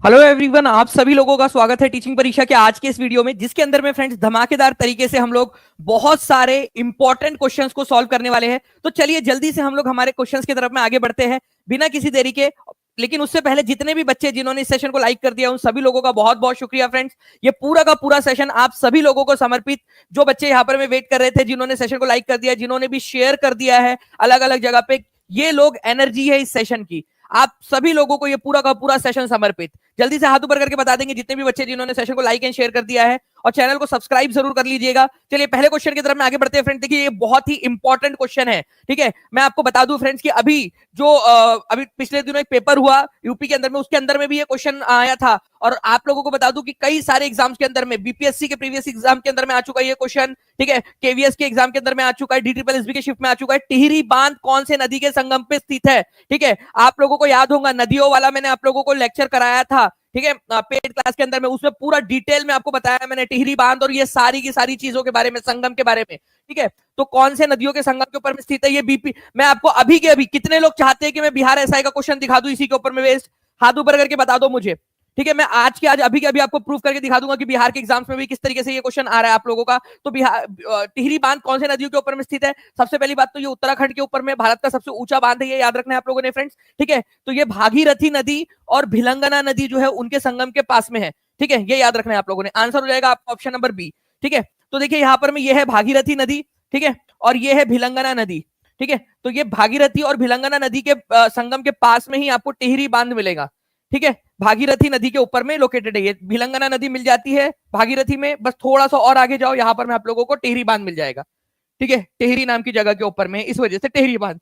Hello everyone, आप सभी लोगों का स्वागत है टीचिंग परीक्षा के आज के इस वीडियो में, जिसके अंदर में फ्रेंड्स धमाकेदार तरीके से हम लोग बहुत सारे इंपॉर्टेंट क्वेश्चंस को सॉल्व करने वाले हैं। तो चलिए जल्दी से हम लोग हमारे क्वेश्चंस की तरफ में आगे बढ़ते हैं बिना किसी देरी के। लेकिन उससे पहले जितने भी बच्चे जिन्होंने इस सेशन को लाइक कर दिया उन सभी लोगों का बहुत बहुत शुक्रिया फ्रेंड्स। ये पूरा का पूरा सेशन आप सभी लोगों को समर्पित। जो बच्चे यहाँ पर में वेट कर रहे थे, जिन्होंने सेशन को लाइक कर दिया, जिन्होंने भी शेयर कर दिया है अलग अलग जगह पे, ये लोग एनर्जी है इस सेशन की। आप सभी लोगों को ये पूरा का पूरा सेशन समर्पित। जल्दी से हाथ ऊपर करके बता देंगे जितने भी बच्चे जिन्होंने सेशन को लाइक एंड शेयर कर दिया है, और चैनल को सब्सक्राइब जरूर कर लीजिएगा। चलिए पहले क्वेश्चन की तरफ में आगे बढ़ते हैं फ्रेंड्स। देखिए ये बहुत ही इंपॉर्टेंट क्वेश्चन है, ठीक है। मैं आपको बता दूं फ्रेंड्स कि अभी जो अभी पिछले दिनों एक पेपर हुआ यूपी के अंदर में, उसके अंदर में भी ये क्वेश्चन आया था। और आप लोगों को बता दूं कि कई सारे एग्जाम्स के अंदर में, बीपीएससी के प्रीवियस एग्जाम के अंदर में आ चुका है ये क्वेश्चन, ठीक है। केवीएस के एग्जाम के अंदर में आ चुका है, DSSB के शिफ्ट में आ चुका है। टिहरी बांध कौन से नदी के संगम पे स्थित है, ठीक है। आप लोगों को याद होगा नदियों वाला मैंने आप लोगों को लेक्चर कराया था, ठीक है, पेड क्लास के अंदर में। उसमें पूरा डिटेल में आपको बताया मैंने टिहरी बांध और ये सारी की सारी चीजों के बारे में, संगम के बारे में, ठीक है। तो कौन से नदियों के संगम के ऊपर में स्थित है ये बीपी। मैं आपको अभी के अभी, कितने लोग चाहते हैं कि मैं बिहार एसआई का क्वेश्चन दिखा दूं इसी के ऊपर में बेस्ड, हाथ ऊपर करके बता दो मुझे, ठीक है। मैं आज के आज अभी के अभी आपको प्रूफ करके दिखा दूंगा कि बिहार के एग्जाम्स में भी किस तरीके से ये क्वेश्चन आ रहा है आप लोगों का। तो बिहार टिहरी बांध कौन से नदियों के ऊपर में स्थित है। सबसे पहली बात तो ये उत्तराखंड के ऊपर में भारत का सबसे ऊंचा बांध है, ये याद रखना है आप लोगों ने फ्रेंड्स, ठीक है। तो ये भागीरथी नदी और भिलंगना नदी जो है उनके संगम के पास में है, ठीक है। ये याद रखना है आप लोगों ने। आंसर हो जाएगा आपका ऑप्शन नंबर बी, ठीक है। तो देखिए यहाँ पर में ये है भागीरथी नदी, ठीक है, और ये है भिलंगना नदी, ठीक है। तो ये भागीरथी और भिलंगना नदी के संगम के पास में ही आपको टिहरी बांध मिलेगा, ठीक है। भागीरथी नदी के ऊपर में लोकेटेड है ये। भिलंगना नदी मिल जाती है भागीरथी में, बस थोड़ा सा और आगे जाओ, यहां पर में आप लोगों को टिहरी बांध मिल जाएगा, ठीक है। टिहरी नाम की जगह के ऊपर में, इस वजह से टिहरी बांध,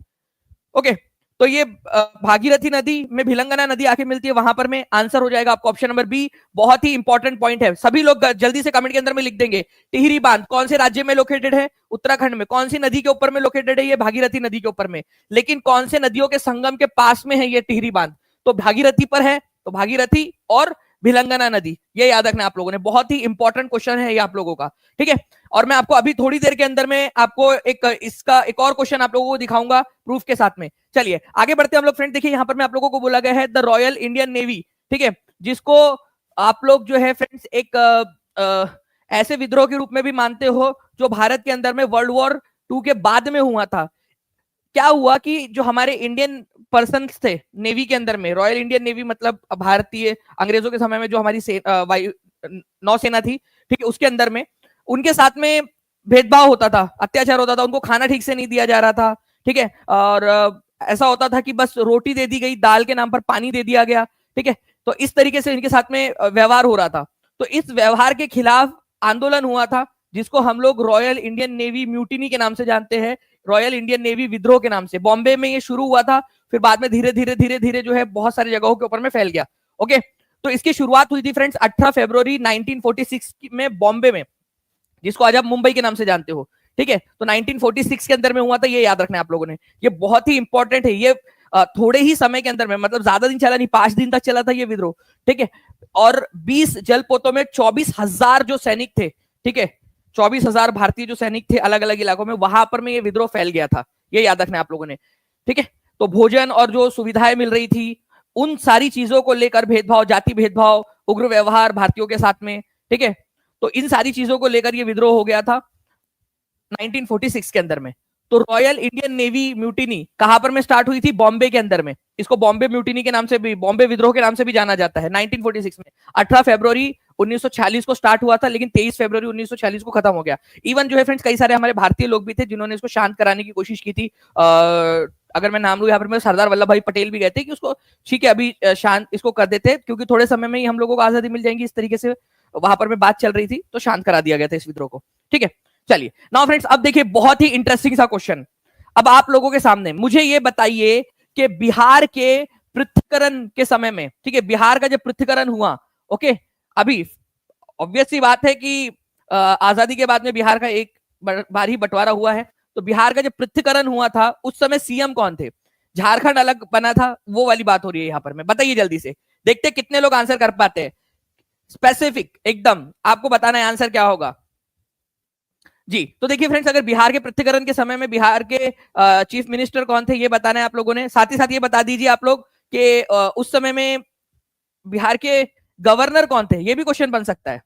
ओके। तो ये भागीरथी नदी में भिलंगना नदी आके मिलती है वहां पर में। आंसर हो जाएगा आपका ऑप्शन नंबर बी। बहुत ही इंपॉर्टेंट पॉइंट है, सभी लोग जल्दी से कमेंट के अंदर में लिख देंगे। टिहरी बांध कौन से राज्य में लोकेटेड है, उत्तराखंड में। कौन सी नदी के ऊपर में लोकेटेड है, ये भागीरथी नदी के ऊपर में। लेकिन कौन से नदियों के संगम के पास में है ये टिहरी बांध, तो भागीरथी पर है। तो भागीरथी और भिलंगना नदी, ये याद रखना आप लोगों ने। बहुत ही इंपॉर्टेंट क्वेश्चन है ये आप लोगों का, ठीक है। और मैं आपको अभी थोड़ी देर के अंदर में आपको इसका एक और क्वेश्चन आप लोगों को दिखाऊंगा प्रूफ के साथ में। चलिए आगे बढ़ते हैं हम लोग फ्रेंड। देखिए यहाँ पर मैं आप लोगों को बोला गया है द रॉयल इंडियन नेवी, ठीक है, जिसको आप लोग जो है फ्रेंड्स एक ऐसे विद्रोह के रूप में भी मानते हो जो भारत के अंदर में वर्ल्ड वॉर 2 के बाद में हुआ था। क्या हुआ कि जो हमारे इंडियन पर्सन थे नेवी के अंदर में, रॉयल इंडियन नेवी मतलब भारतीय, अंग्रेजों के समय में जो हमारी वायु नौसेना थी, ठीक है, उसके अंदर में उनके साथ में भेदभाव होता था, अत्याचार होता था, उनको खाना ठीक से नहीं दिया जा रहा था, ठीक है। और ऐसा होता था कि बस रोटी दे दी गई, दाल के नाम पर पानी दे दिया गया, ठीक है। तो इस तरीके से इनके साथ में व्यवहार हो रहा था। तो इस व्यवहार के खिलाफ आंदोलन हुआ था, जिसको हम लोग रॉयल इंडियन नेवी म्यूटिनी के नाम से जानते हैं, रॉयल इंडियन नेवी विद्रोह के नाम से। बॉम्बे में ये शुरू हुआ था, फिर बाद में धीरे धीरे धीरे धीरे जो है बहुत सारी जगहों के ऊपर में फैल गया, ओके। तो इसकी शुरुआत हुई थी फ्रेंड्स 18 फरवरी 1946 में बॉम्बे में, जिसको आज आप मुंबई के नाम से जानते हो, ठीक है। तो 1946 के अंदर में हुआ था, ये याद रखना है आप लोगों ने। ये बहुत ही इंपॉर्टेंट है। ये थोड़े ही समय के अंदर में, मतलब ज्यादा दिन चला नहीं, 5 दिन तक चला था ये विद्रोह, ठीक है। और 20 जलपोतों में 24,000 जो सैनिक थे, ठीक है, 24,000 भारतीय जो सैनिक थे अलग अलग इलाकों में, वहां पर में ये विद्रोह फैल गया था, ये याद रखना है आप लोगों ने, ठीक है। तो भोजन और जो सुविधाएं मिल रही थी, उन सारी चीजों को लेकर भेदभाव, जाति भेदभाव, उग्र व्यवहार भारतीयों के साथ में, ठीक है। तो इन सारी चीजों को लेकर ये विद्रोह हो गया था 1946 के अंदर में। तो रॉयल इंडियन नेवी म्यूटिनी कहां पर में स्टार्ट हुई थी, बॉम्बे के अंदर में। इसको बॉम्बे म्यूटिनी के नाम से भी, बॉम्बे विद्रोह के नाम से भी जाना जाता है। 1946 में 18 फरवरी 1946 को स्टार्ट हुआ था, लेकिन 23 फरवरी 1946 को खत्म हो गया। इवन जो है फ्रेंड्स कई सारे हमारे भारतीय लोग भी थे जिन्होंने इसको शांत कराने की कोशिश की थी। अगर मैं नाम लूं यहाँ पर, मैं सरदार वल्लभ भाई पटेल भी गए थे कि उसको ठीक है अभी शांत इसको कर देते, क्योंकि थोड़े समय में ही हम लोगों को आजादी मिल जाएगी, इस तरीके से वहां पर में बात चल रही थी, तो शांत करा दिया गया था इस विद्रोह को, ठीक है। चलिए नाउ फ्रेंड्स, अब देखिए बहुत ही इंटरेस्टिंग सा क्वेश्चन अब आप लोगों के सामने। मुझे ये बताइए कि बिहार के पृथ्वीकरण के समय में, ठीक है, बिहार का जब पृथ्वीकरण हुआ, ओके, अभी ऑब्वियस सी बात है कि आजादी के बाद में बिहार का एक बार ही बंटवारा हुआ है। तो बिहार का जब पृथ्वीकरण हुआ था उस समय सीएम कौन थे, झारखंड अलग बना था, वो वाली बात हो रही है यहाँ पर। मैं बताइए जल्दी से, देखते कितने लोग आंसर कर पाते हैं। स्पेसिफिक एकदम आपको बताना है आंसर क्या होगा जी। तो देखिए फ्रेंड्स, अगर बिहार के पृथ्वीकरण के समय में बिहार के चीफ मिनिस्टर कौन थे, ये बताना है आप लोगों ने। साथ ही साथ ये बता दीजिए आप लोग कि उस समय में बिहार के गवर्नर कौन थे, ये भी क्वेश्चन बन सकता है।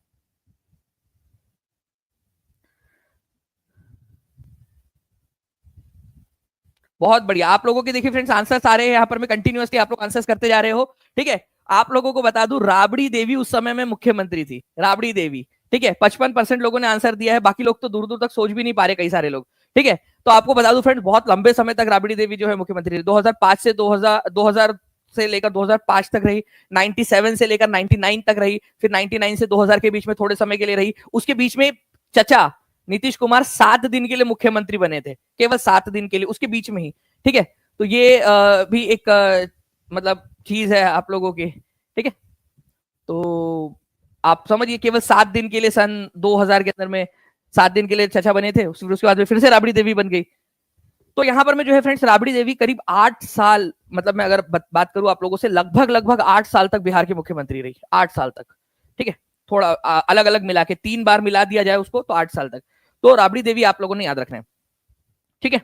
बहुत बढ़िया, आप लोगों के देखिए फ्रेंड्स आंसर्स आ रहे हैं यहाँ पर, मैं कंटिन्यूअसली आप लोग आंसर्स करते जा रहे हो। ठीक है, आप लोगों को बता दूं, राबड़ी देवी उस समय में मुख्यमंत्री थी, राबड़ी देवी। ठीक है, 55% लोगों ने आंसर दिया है, बाकी लोग तो दूर दूर तक सोच भी नहीं पा रहे, कई सारे लोग। ठीक है, तो आपको बता दूं फ्रेंड्स, बहुत लंबे समय तक राबड़ी देवी जो है मुख्यमंत्री थी, 2005 से 2000 से लेकर 2005 तक रही, 97 से लेकर 99 तक रही, फिर 99 से 2000 के बीच में थोड़े समय के लिए रही। उसके बीच में चचा नीतीश कुमार 7 दिन के लिए मुख्यमंत्री बने थे, केवल 7 दिन के लिए, उसके बीच में ही। ठीक है, तो ये भी एक मतलब चीज है आप लोगों की। ठीक है, तो आप समझिए केवल 7 दिन के लिए सन 2000 के अंदर में 7 दिन के लिए चचा बने थे, उसके बाद में फिर से राबड़ी देवी बन गई। तो यहां पर मैं जो है फ्रेंड्स, राबड़ी देवी करीब 8 साल, मतलब मैं अगर बात करूं आप लोगों से, लगभग लगभग 8 साल तक बिहार की मुख्यमंत्री रही, 8 साल तक। ठीक है, थोड़ा अलग अलग मिला के 3 बार मिला दिया जाए उसको तो 8 साल तक। तो राबड़ी देवी आप लोगों ने याद रखना है। ठीक है,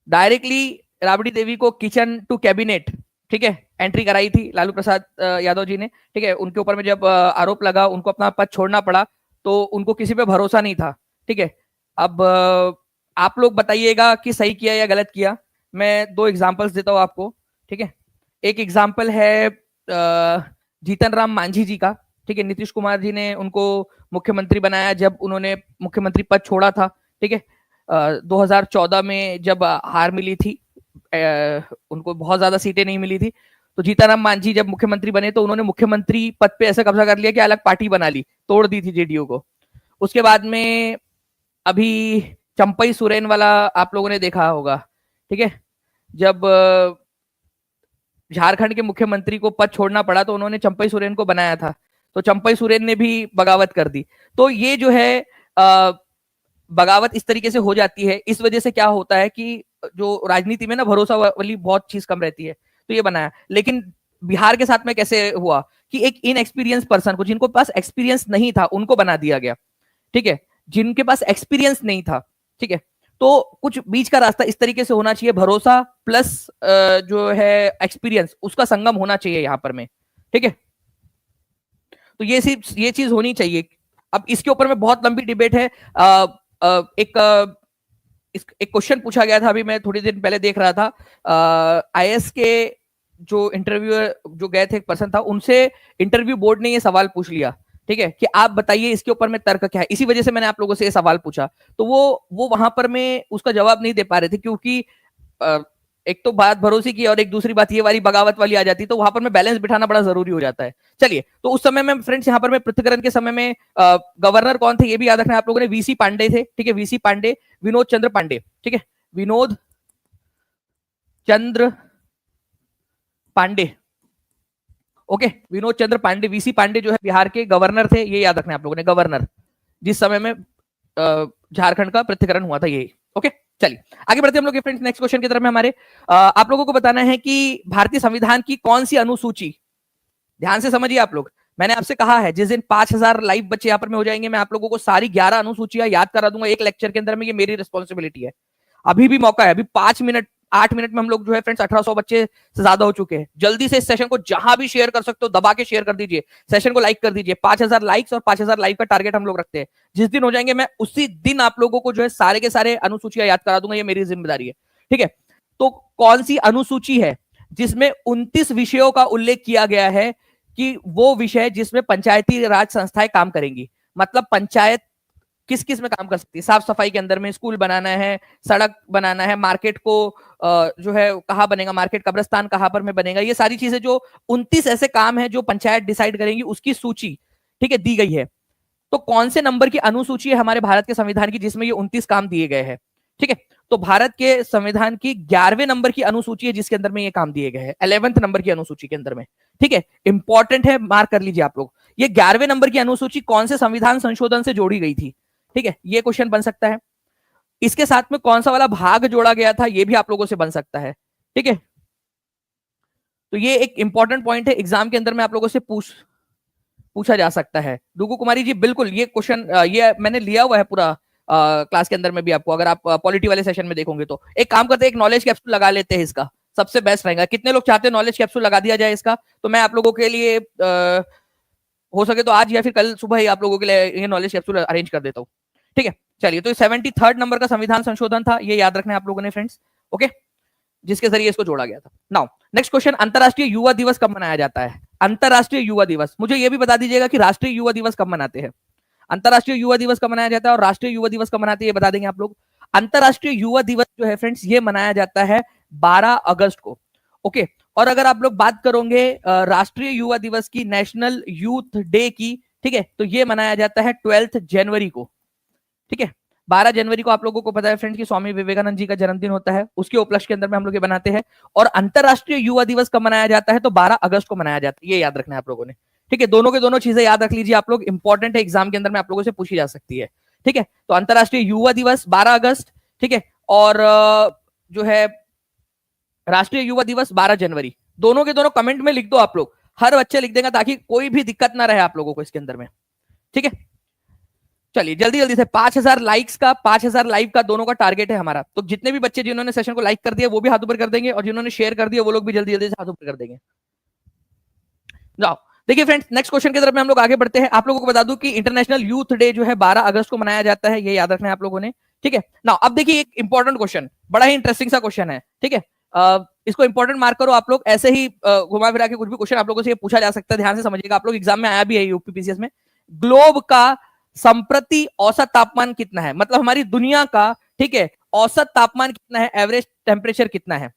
डायरेक्टली राबड़ी देवी को किचन टू कैबिनेट, ठीक है, एंट्री कराई थी लालू प्रसाद यादव जी ने। ठीक है, उनके ऊपर में जब आरोप लगा, उनको अपना पद छोड़ना पड़ा, तो उनको किसी पे भरोसा नहीं था। ठीक है, अब आप लोग बताइएगा कि सही किया या गलत किया। मैं 2 एग्जांपल्स देता हूं आपको। ठीक है, एक एग्जांपल है जीतन राम मांझी जी का। ठीक है, नीतीश कुमार जी ने उनको मुख्यमंत्री बनाया जब उन्होंने मुख्यमंत्री पद छोड़ा था। ठीक है, 2014 में जब हार मिली थी, उनको बहुत ज्यादा सीटें नहीं मिली थी, तो जीतन राम मांझी जब मुख्यमंत्री बने तो उन्होंने मुख्यमंत्री पद पे ऐसा कब्जा कर लिया कि अलग पार्टी बना ली, तोड़ दी थी जेडीयू को। उसके बाद में अभी चंपई सोरेन वाला आप लोगों ने देखा होगा। ठीक है, जब झारखंड के मुख्यमंत्री को पद छोड़ना पड़ा तो उन्होंने चंपई सोरेन को बनाया था, तो चंपई सोरेन ने भी बगावत कर दी। तो ये जो है बगावत इस तरीके से हो जाती है। इस वजह से क्या होता है कि जो राजनीति में ना भरोसा वाली बहुत चीज कम रहती है, तो ये बनाया। लेकिन बिहार के साथ में कैसे हुआ कि एक इनएक्सपीरियंस पर्सन को, जिनको पास एक्सपीरियंस नहीं था, उनको बना दिया गया। ठीक है, जिनके पास एक्सपीरियंस नहीं था। ठीक है, तो कुछ बीच का रास्ता इस तरीके से होना चाहिए, भरोसा प्लस जो है एक्सपीरियंस, उसका संगम होना चाहिए यहां पर में। ठीक है, तो ये चीज होनी चाहिए। अब इसके ऊपर में बहुत लंबी डिबेट है। एक एक क्वेश्चन पूछा गया था, अभी मैं थोड़ी देर पहले देख रहा था, आईएएस के जो इंटरव्यूअर जो गए थे, एक पर्सन था, उनसे इंटरव्यू बोर्ड ने ये सवाल पूछ लिया। ठीक है, कि आप बताइए इसके ऊपर में तर्क क्या है। इसी वजह से मैंने आप लोगों से ये सवाल पूछा, तो वो वहां पर में उसका जवाब नहीं दे पा रहे थे, क्योंकि एक तो बात भरोसे की और एक दूसरी बात ये वाली बगावत वाली आ जाती, तो वहां पर में बैलेंस बिठाना बड़ा जरूरी हो जाता है। चलिए, तो उस समय में फ्रेंड्स, यहाँ पर मैं पृथ्वीकरण के समय में गवर्नर कौन थे ये भी याद रखना है आप लोगों ने, वीसी पांडे थे। ठीक है, वीसी पांडे, विनोद चंद्र पांडे। ठीक है, विनोद चंद्र पांडे। ओके, विनोद चंद्र पांडे, वीसी पांडे जो है बिहार के गवर्नर थे, ये याद रखना है आप लोगों ने, गवर्नर, जिस समय में झारखंड का पृथ्वीकरण हुआ था, ये। ओके, चलिए आगे बढ़ते हम लोग फ्रेंड्स नेक्स्ट क्वेश्चन की तरफ में हमारे। आप लोगों को बताना है कि भारतीय संविधान की कौन सी अनुसूची, ध्यान से समझिए आप लोग, मैंने आपसे कहा है जिस दिन 5000 लाइव बच्चे यहाँ पर में हो जाएंगे, मैं आप लोगों को सारी 11 अनुसूचियां याद करा दूंगा एक लेक्चर के अंदर में, ये मेरी रिस्पॉन्सिबिलिटी है। अभी भी मौका है, अभी 5 मिनट 8 मिनट में हम लोग जो है फ्रेंड्स 1800 बच्चे से ज्यादा हो चुके हैं। जल्दी से इस सेशन को जहां भी शेयर कर सकते हो दबा के शेयर कर दीजिए, सेशन को लाइक कर दीजिए। 5000 लाइक्स और 5000 लाइक का टारगेट हम लोग रखते हैं। जिस दिन हो जाएंगे मैं उसी दिन आप लोगों को जो है सारे के सारे अनुसूचियां याद करा दूंगा, ये मेरी जिम्मेदारी है। ठीक है, तो कौन सी अनुसूची है जिसमें 29 विषयों का उल्लेख किया गया है कि वो विषय जिसमें पंचायती राज संस्थाएं काम करेंगी, मतलब पंचायत किस किस में काम कर सकती है, साफ सफाई के अंदर में, स्कूल बनाना है, सड़क बनाना है, मार्केट को जो है कहाँ बनेगा, मार्केट कब्रिस्तान कहाँ पर में बनेगा, ये सारी चीजें जो 29 ऐसे काम है जो पंचायत डिसाइड करेंगी, उसकी सूची, ठीक है, दी गई है। तो कौन से नंबर की अनुसूची है हमारे भारत के संविधान की जिसमें ये 29 काम दिए गए हैं? ठीक है, तो भारत के संविधान की 11वें नंबर की अनुसूची है जिसके अंदर में ये काम दिए गए हैं, 11th नंबर की अनुसूची के अंदर में। ठीक है, इंपॉर्टेंट है, मार्क कर लीजिए आप लोग। ये 11वें नंबर की अनुसूची कौन से संविधान संशोधन से जोड़ी गई थी? ठीक है, ये क्वेश्चन बन सकता है। इसके साथ में कौन सा वाला भाग जोड़ा गया था, ये भी आप लोगों से बन सकता है। ठीक है, तो ये एक इंपॉर्टेंट पॉइंट है, एग्जाम के अंदर में आप लोगों से पूछा जा सकता है। दुगु कुमारी जी, बिल्कुल ये क्वेश्चन ये मैंने लिया हुआ है पूरा क्लास के अंदर में भी आपको, अगर आप पॉलिटी वाले सेशन में देखोगे तो। एक काम करते हैं, एक नॉलेज कैप्सूल लगा लेते हैं इसका। सबसे बेस्ट रहेगा। कितने लोग चाहते हैं नॉलेज कैप्सूल लगा दिया जाए इसका? तो मैं आप लोगों के लिए हो सके तो आज या फिर कल सुबह ही आप लोगों के लिए ये नॉलेज कैप्सूल अरेंज कर देता हूँ। ठीक है, चलिए। तो 73rd नंबर का संविधान संशोधन था, ये याद रखना है आप लोगों ने फ्रेंड्स। ओके, जिसके जरिए इसको जोड़ा गया था। नाउ नेक्स्ट क्वेश्चन, अंतरराष्ट्रीय युवा दिवस कब मनाया जाता है? अंतरराष्ट्रीय युवा दिवस, मुझे यह भी बता दीजिएगा कि राष्ट्रीय युवा दिवस कब मनाते हैं। अंतरराष्ट्रीय युवा दिवस कब मनाया जाता है और राष्ट्रीय युवा दिवस कब मनाते हैं, ये बता देंगे आप लोग। अंतरराष्ट्रीय युवा दिवस जो है फ्रेंड्स, ये मनाया जाता है 12 अगस्त को। ओके, और अगर आप लोग बात करोगे राष्ट्रीय युवा दिवस की, नेशनल यूथ डे की, ठीक है, तो ये मनाया जाता है 12 जनवरी को। ठीक है, 12 जनवरी को आप लोगों को पता है फ्रेंड्स कि स्वामी विवेकानंद जी का जन्मदिन होता है, उसके उपलक्ष्य के अंदर में हम लोग ये बनाते हैं। और अंतरराष्ट्रीय युवा दिवस कब मनाया जाता है? तो 12 अगस्त को मनाया जाता है, ये याद रखना है आप लोगों ने। ठीक है, दोनों के दोनों चीजें याद रख लीजिए आप लोग, इंपॉर्टेंट है, एग्जाम के अंदर में आप लोगों से पूछी जा सकती है। ठीक है, तो अंतरराष्ट्रीय युवा दिवस 12 अगस्त, ठीक है, और जो है राष्ट्रीय युवा दिवस 12 जनवरी। दोनों के दोनों कमेंट में लिख दो आप लोग, हर बच्चे लिख देगा ताकि कोई भी दिक्कत ना रहे आप लोगों को इसके अंदर में। ठीक है, चलिए जल्दी जल्दी से 5000 लाइक्स का, 5000 लाइव का दोनों का टारगेट है हमारा। तो जितने भी बच्चे जिन्होंने सेशन को लाइक कर दिया वो भी हाथ ऊपर कर देंगे, और जिन्होंने शेयर कर दिया वो लोग भी जल्दी जल्दी से हाथ ऊपर कर देंगे। जाओ, देखिए फ्रेंड्स, नेक्स्ट क्वेश्चन की तरफ में हम लोग आगे बढ़ते हैं। आप लोगों को बता दूं कि इंटरनेशनल यूथ डे जो है 12 अगस्त को मनाया जाता है, ये याद रखना है आप लोगों ने। ठीक है ना, अब देखिए एक इंपॉर्टेंट क्वेश्चन, बड़ा ही इंटरेस्टिंग सा क्वेश्चन है। ठीक है, इसको इंपॉर्टेंट मार्क करो आप लोग, ऐसे ही घुमा फिरा के कुछ भी क्वेश्चन आप लोगों से पूछा जा सकता है, ध्यान से समझिएगा आप लोग, एग्जाम में आया भी है यूपीपीसीएस में। ग्लोब का संप्रति औसत तापमान कितना है? मतलब हमारी दुनिया का, ठीक है, औसत तापमान कितना है, एवरेज टेम्परेचर कितना है?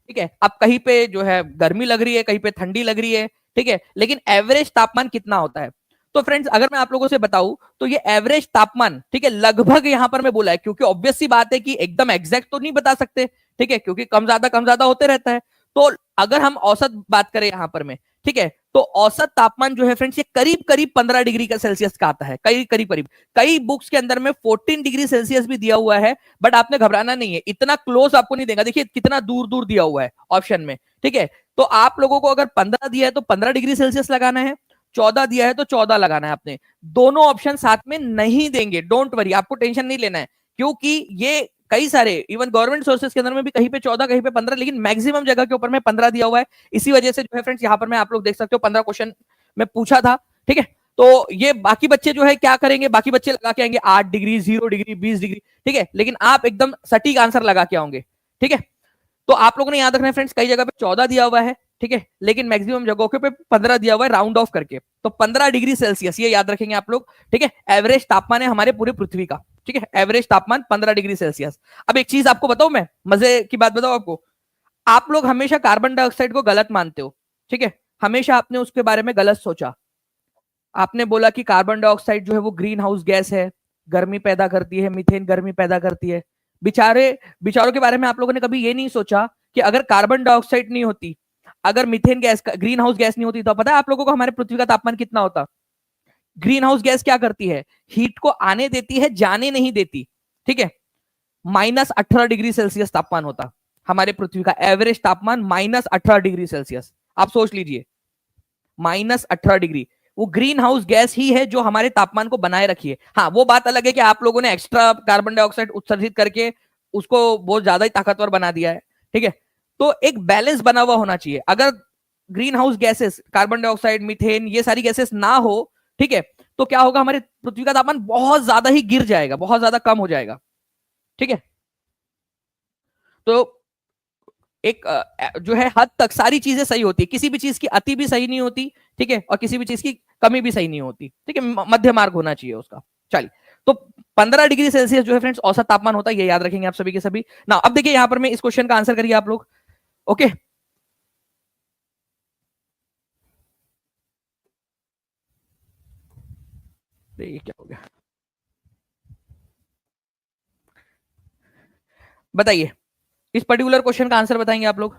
ठीक है, अब कहीं पे जो है गर्मी लग रही है, कहीं पे ठंडी लग रही है, ठीक है, लेकिन एवरेज तापमान कितना होता है? तो फ्रेंड्स अगर मैं आप लोगों से बताऊं तो ये एवरेज तापमान, ठीक है, लगभग यहां पर मैं बोला है, क्योंकि ऑब्वियस सी बात है कि एकदम एग्जैक्ट तो नहीं बता सकते, ठीक है, क्योंकि कम ज्यादा होते रहता है। तो अगर हम औसत बात करें यहां पर में, ठीक है, तो औसत तापमान जो है फ्रेंड्स ये करीब करीब 15 डिग्री का सेल्सियस का आता है, करीब कई बुक्स के अंदर में 14 डिग्री सेल्सियस भी दिया हुआ है, बट आपने घबराना नहीं है, इतना क्लोज आपको नहीं देगा। देखिए कितना दूर दूर दिया हुआ है ऑप्शन में। ठीक है, तो आप लोगों को अगर 15 दिया है तो 15 डिग्री सेल्सियस लगाना है, 14 दिया है तो 14 लगाना है। आपने दोनों ऑप्शन साथ में नहीं देंगे, डोंट वरी, आपको टेंशन नहीं लेना है, क्योंकि ये कई सारे इवन गवर्नमेंट सोर्सेज के अंदर में भी कहीं पे 14 कहीं पे 15, लेकिन मैक्सिमम जगह के ऊपर में 15 दिया हुआ है। इसी वजह से जो है फ्रेंड्स यहाँ पर मैं आप लोग देख सकते हो 15 क्वेश्चन में पूछा था। ठीक है, तो ये बाकी बच्चे जो है क्या करेंगे, बाकी बच्चे लगा के आएंगे 8 डिग्री, 0 डिग्री, 20 डिग्री, ठीक है, लेकिन आप एकदम सटीक आंसर लगा के आओगे। ठीक है, तो आप लोगों ने याद रखना है फ्रेंड्स, कई जगह पे 14 दिया हुआ है, ठीक है, लेकिन मैक्सिमम जगहों पे 15 दिया हुआ है राउंड ऑफ करके, तो 15 डिग्री सेल्सियस ये याद रखेंगे आप लोग। ठीक है, एवरेज तापमान है हमारे पूरे पृथ्वी का। ठीक है, एवरेज तापमान 15 डिग्री सेल्सियस। अब एक चीज आपको बताऊं, मैं मजे की बात बताऊं आपको, आप लोग हमेशा कार्बन डाइऑक्साइड को गलत मानते हो। ठीक है, हमेशा आपने उसके बारे में गलत सोचा, आपने बोला कि कार्बन डाइऑक्साइड जो है वो ग्रीन हाउस गैस है, गर्मी पैदा करती है, मीथेन गर्मी पैदा करती है। बिचारों के बारे में आप लोगों ने कभी ये नहीं सोचा कि अगर कार्बन डाइऑक्साइड नहीं होती, अगर methane gas, green house gas नहीं होती, तो पता है आप लोगों को हमारे पृथ्वी का तापमान कितना होता? ग्रीन हाउस गैस क्या करती है, हीट को आने देती है, जाने नहीं देती। ठीक है, -18 डिग्री सेल्सियस तापमान होता हमारे पृथ्वी का, एवरेज तापमान -18 डिग्री सेल्सियस। आप सोच लीजिए, -18 डिग्री, वो ग्रीन हाउस गैस ही है जो हमारे तापमान को बनाए रखी है। हाँ, वो बात अलग है कि आप लोगों ने एक्स्ट्रा कार्बन डाइऑक्साइड उत्सर्जित करके उसको बहुत ज्यादा ही ताकतवर बना दिया है। ठीक है, तो एक बैलेंस बना हुआ होना चाहिए। अगर green house gases, carbon dioxide, methane, ये सारी गैसेस ना हो, ठीक है, तो क्या होगा, हमारे पृथ्वी का तापमान बहुत ज्यादा ही गिर जाएगा, बहुत ज्यादा कम हो जाएगा। ठीक है, तो एक जो है हद तक सारी चीजें सही होती है, किसी भी चीज की अति भी सही नहीं होती, ठीक है, और किसी भी चीज की कमी भी सही नहीं होती। ठीक है, मध्य मार्ग होना चाहिए उसका। चलिए, तो 15 डिग्री सेल्सियस जो है फ्रेंड्स औसत तापमान होता है, ये याद रखेंगे आप सभी के सभी ना। अब देखिए यहां पर मैं इस क्वेश्चन का आंसर करिए आप लोग। ओके, ये क्या हो गया, बताइए, इस पर्टिकुलर क्वेश्चन का आंसर बताएंगे आप लोग।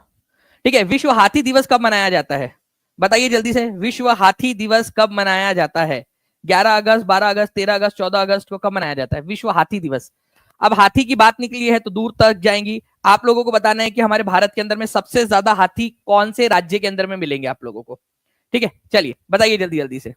ठीक है, विश्व हाथी दिवस कब मनाया जाता है? बताइए जल्दी से, विश्व हाथी दिवस कब मनाया जाता है? 11 अगस्त, 12 अगस्त, 13 अगस्त, 14 अगस्त को कब मनाया जाता है विश्व हाथी दिवस? अब हाथी की बात निकली है तो दूर तक जाएंगी। आप लोगों को बताना है कि हमारे भारत के अंदर में सबसे ज्यादा हाथी कौन से राज्य के अंदर में मिलेंगे आप लोगों को। ठीक है, चलिए बताइए जल्दी जल्दी से।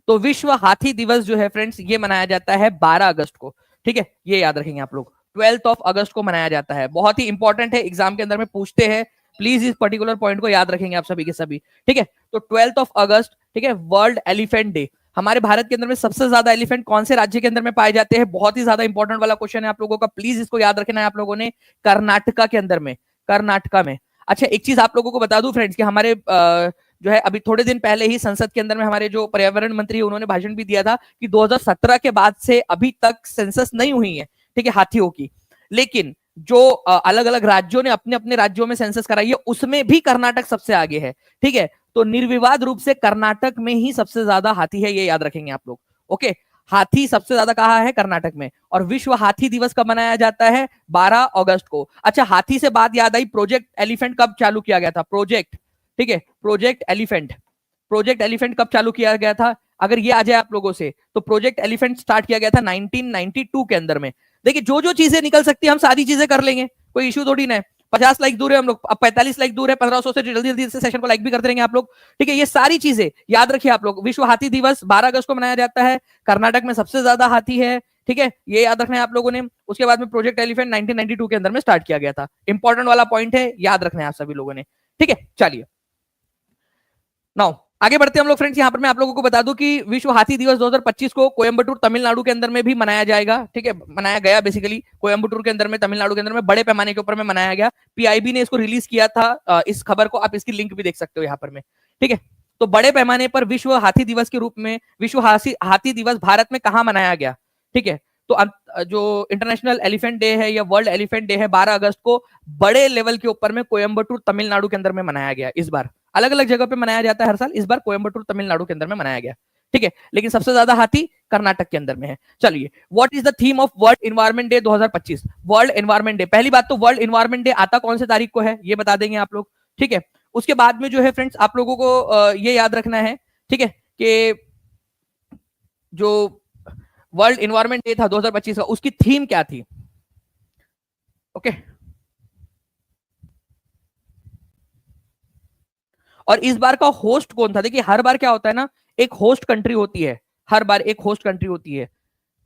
तो विश्व हाथी दिवस जो है फ्रेंड्स ये मनाया जाता है 12 अगस्त को। ठीक है, ये याद रखेंगे आप लोग, 12 अगस्त को मनाया जाता है। बहुत ही इंपॉर्टेंट है, एग्जाम के अंदर में पूछते हैं, प्लीज इस पर्टिकुलर पॉइंट को याद रखेंगे आप सभी के सभी, ठीक है। तो 12 अगस्त, ठीक है, वर्ल्ड एलिफेंट डे। हमारे भारत के अंदर में सबसे ज्यादा एलिफेंट कौन से राज्य के अंदर में पाए जाते हैं? बहुत ही ज्यादा इंपॉर्टेंट वाला क्वेश्चन है आप लोगों का, प्लीज इसको याद रखना है आप लोगों ने। कर्नाटका के अंदर में, कर्नाटका में। अच्छा, एक चीज आप लोगों को बता दूं फ्रेंड्स कि हमारे जो है अभी थोड़े दिन पहले ही संसद के अंदर में हमारे जो पर्यावरण मंत्री है उन्होंने भाषण भी दिया था कि 2017 के बाद से अभी तक सेंसस नहीं हुई है, ठीक है, हाथियों की। लेकिन जो अलग अलग राज्यों ने अपने अपने राज्यों में सेंसस कराई है उसमें भी कर्नाटक सबसे आगे है, ठीक है। तो निर्विवाद रूप से कर्नाटक में ही सबसे ज्यादा हाथी है, ये याद रखेंगे आप लोग। ओके, हाथी सबसे ज्यादा कहाँ है? कर्नाटक में। और विश्व हाथी दिवस कब मनाया जाता है? 12 अगस्त को। अच्छा, हाथी से बात याद आई, प्रोजेक्ट एलिफेंट कब चालू किया गया था? प्रोजेक्ट, ठीक है, प्रोजेक्ट एलिफेंट। प्रोजेक्ट एलिफेंट कब चालू किया गया था? अगर ये आ जाए आप लोगों से, तो प्रोजेक्ट एलिफेंट स्टार्ट किया गया था 1992 के अंदर में। देखिए, जो जो चीजें निकल सकती है हम सारी चीजें कर लेंगे, कोई इश्यू थोड़ी ना है। 50 लाइक दूर है हम लोग, अब 45 लाइक दूर है, 1500 से जल्दी जल्दी से सेशन को लाइक भी करते रहेंगे आप लोग, ठीक है। ये सारी चीजें याद रखिए आप लोग। विश्व हाथी दिवस 12 अगस्त को मनाया जाता है, कर्नाटक में सबसे ज्यादा हाथी है, ठीक है, ये याद रखना है आप लोगों ने। उसके बाद में प्रोजेक्ट एलिफेंट 1992 के अंदर में स्टार्ट किया गया था। इंपॉर्टेंट वाला पॉइंट है, याद रखना है आप सभी लोगों ने, ठीक है। चलिए नाउ आगे बढ़ते हैं हम लोग फ्रेंड्स। यहाँ पर मैं आप लोगों को बता दूं कि विश्व हाथी दिवस 2025 को कोयम्बटूर तमिलनाडु के अंदर में भी मनाया जाएगा, ठीक है, मनाया गया बेसिकली कोयम्बटूर के अंदर में, तमिलनाडु के अंदर में बड़े पैमाने के ऊपर में मनाया गया। पीआईबी ने इसको रिलीज किया था, इस खबर को आप इसकी लिंक भी देख सकते हो यहाँ पर में, ठीक है। तो बड़े पैमाने पर विश्व हाथी दिवस के रूप में विश्व हाथी दिवस भारत में कहाँ मनाया गया, ठीक है। तो जो इंटरनेशनल एलिफेंट डे है या वर्ल्ड एलिफेंट डे है 12 अगस्त को बड़े लेवल के ऊपर में कोयम्बटूर तमिलनाडु के अंदर में मनाया गया। इस बार अलग अलग जगह पे मनाया जाता है हर साल, इस बार कोयम्बटूर तमिलनाडु के अंदर में मनाया गया, ठीक है। लेकिन सबसे ज्यादा हाथी कर्नाटक के अंदर में है। चलिए, what is the theme of world environment day 2025? World environment day, पहली बात तो वर्ल्ड एनवायरनमेंट डे आता कौन से तारीख को है ये बता देंगे आप लोग, ठीक है। उसके बाद में जो है फ्रेंड्स आप लोगों को ये याद रखना है, ठीक है, कि जो वर्ल्ड एनवायरनमेंट डे था 2025 का, उसकी थीम क्या थी? ओके, और इस बार का होस्ट कौन था? देखिए, हर बार क्या होता है ना, एक होस्ट कंट्री होती है, हर बार एक होस्ट कंट्री होती है।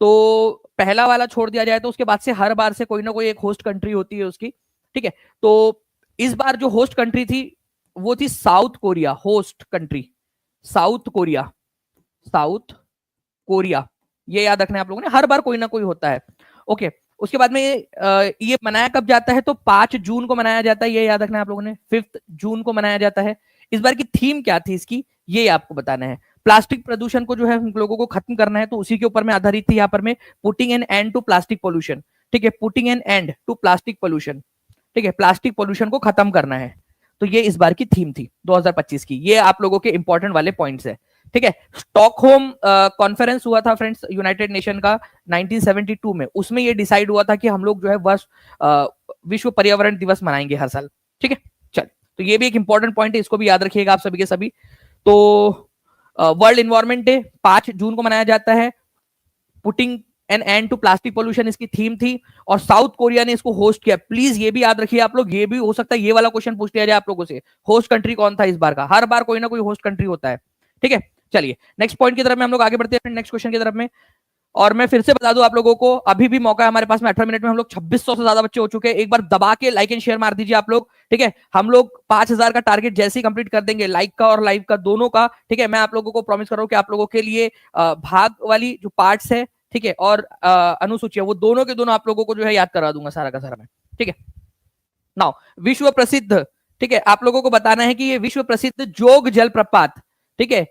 तो पहला वाला छोड़ दिया जाए तो उसके बाद से हर बार से कोई ना कोई एक होस्ट कंट्री होती है उसकी, ठीक है। तो इस बार जो होस्ट कंट्री थी वो थी south Korea. Host country south Korea, south Korea, ये याद रखना है आप लोगों ने, हर बार कोई ना कोई होता है, ओके। उसके बाद में ये मनाया कब जाता है? तो 5 जून को मनाया जाता है, ये याद रखना है आप लोगों ने, 5 जून को मनाया जाता है। इस बार की थीम क्या थी इसकी, ये आपको बताना है। प्लास्टिक प्रदूषण को जो है हम लोगों को खत्म करना है, तो उसी के ऊपर में आधारित थी यहाँ पर में, putting an end to plastic pollution, ठीक है, putting an end to plastic pollution, ठीक है, प्लास्टिक पोल्यूशन को खत्म करना है। तो ये इस बार की थीम थी 2025 की। ये आप लोगों के इंपॉर्टेंट वाले पॉइंट्स है, ठीक है। स्टॉकहोम कॉन्फ्रेंस हुआ था फ्रेंड्स यूनाइटेड नेशन का 1972 में, उसमें ये डिसाइड हुआ था कि हम लोग जो है बस विश्व पर्यावरण दिवस मनाएंगे हर साल, ठीक है। चल, तो ये भी एक इंपॉर्टेंट पॉइंट है, इसको भी याद रखिएगा आप सभी के सभी। तो वर्ल्ड एनवायरनमेंट डे 5 जून को मनाया जाता है, putting an end to plastic pollution इसकी थीम थी, और साउथ कोरिया ने इसको होस्ट किया। प्लीज ये भी याद रखिए आप लोग, ये भी हो सकता है ये वाला क्वेश्चन पूछ लिया जाए आप लोगों से, होस्ट कंट्री कौन था इस बार का? हर बार कोई ना कोई होस्ट कंट्री होता है, ठीक है। चलिए नेक्स्ट पॉइंट की तरफ में हम लोग आगे बढ़ते हैं, नेक्स्ट क्वेश्चन की तरफ में। और मैं फिर से बता दूं आप लोगों को, अभी भी मौका है हमारे पास में, 18 मिनट में हम लोग 2600 से ज्यादा बच्चे हो चुके हैं। एक बार दबा के लाइक एंड शेयर मार दीजिए आप लोग, ठीक है। हम लोग 5000 का टारगेट जैसे ही कंप्लीट कर देंगे, लाइक का और लाइव का दोनों का, ठीक है, मैं आप लोगों को प्रॉमिस कर रहा हूं कि आप लोगों के लिए भाग वाली जो पार्ट्स है, ठीक है, और अनुसूची है, वो दोनों के दोनों आप लोगों को जो है याद करा दूंगा सारा का सारा मैं, ठीक है। नाउ विश्व प्रसिद्ध, ठीक है, आप लोगों को बताना है कि ये विश्व प्रसिद्ध जोग जलप्रपात, ठीक है,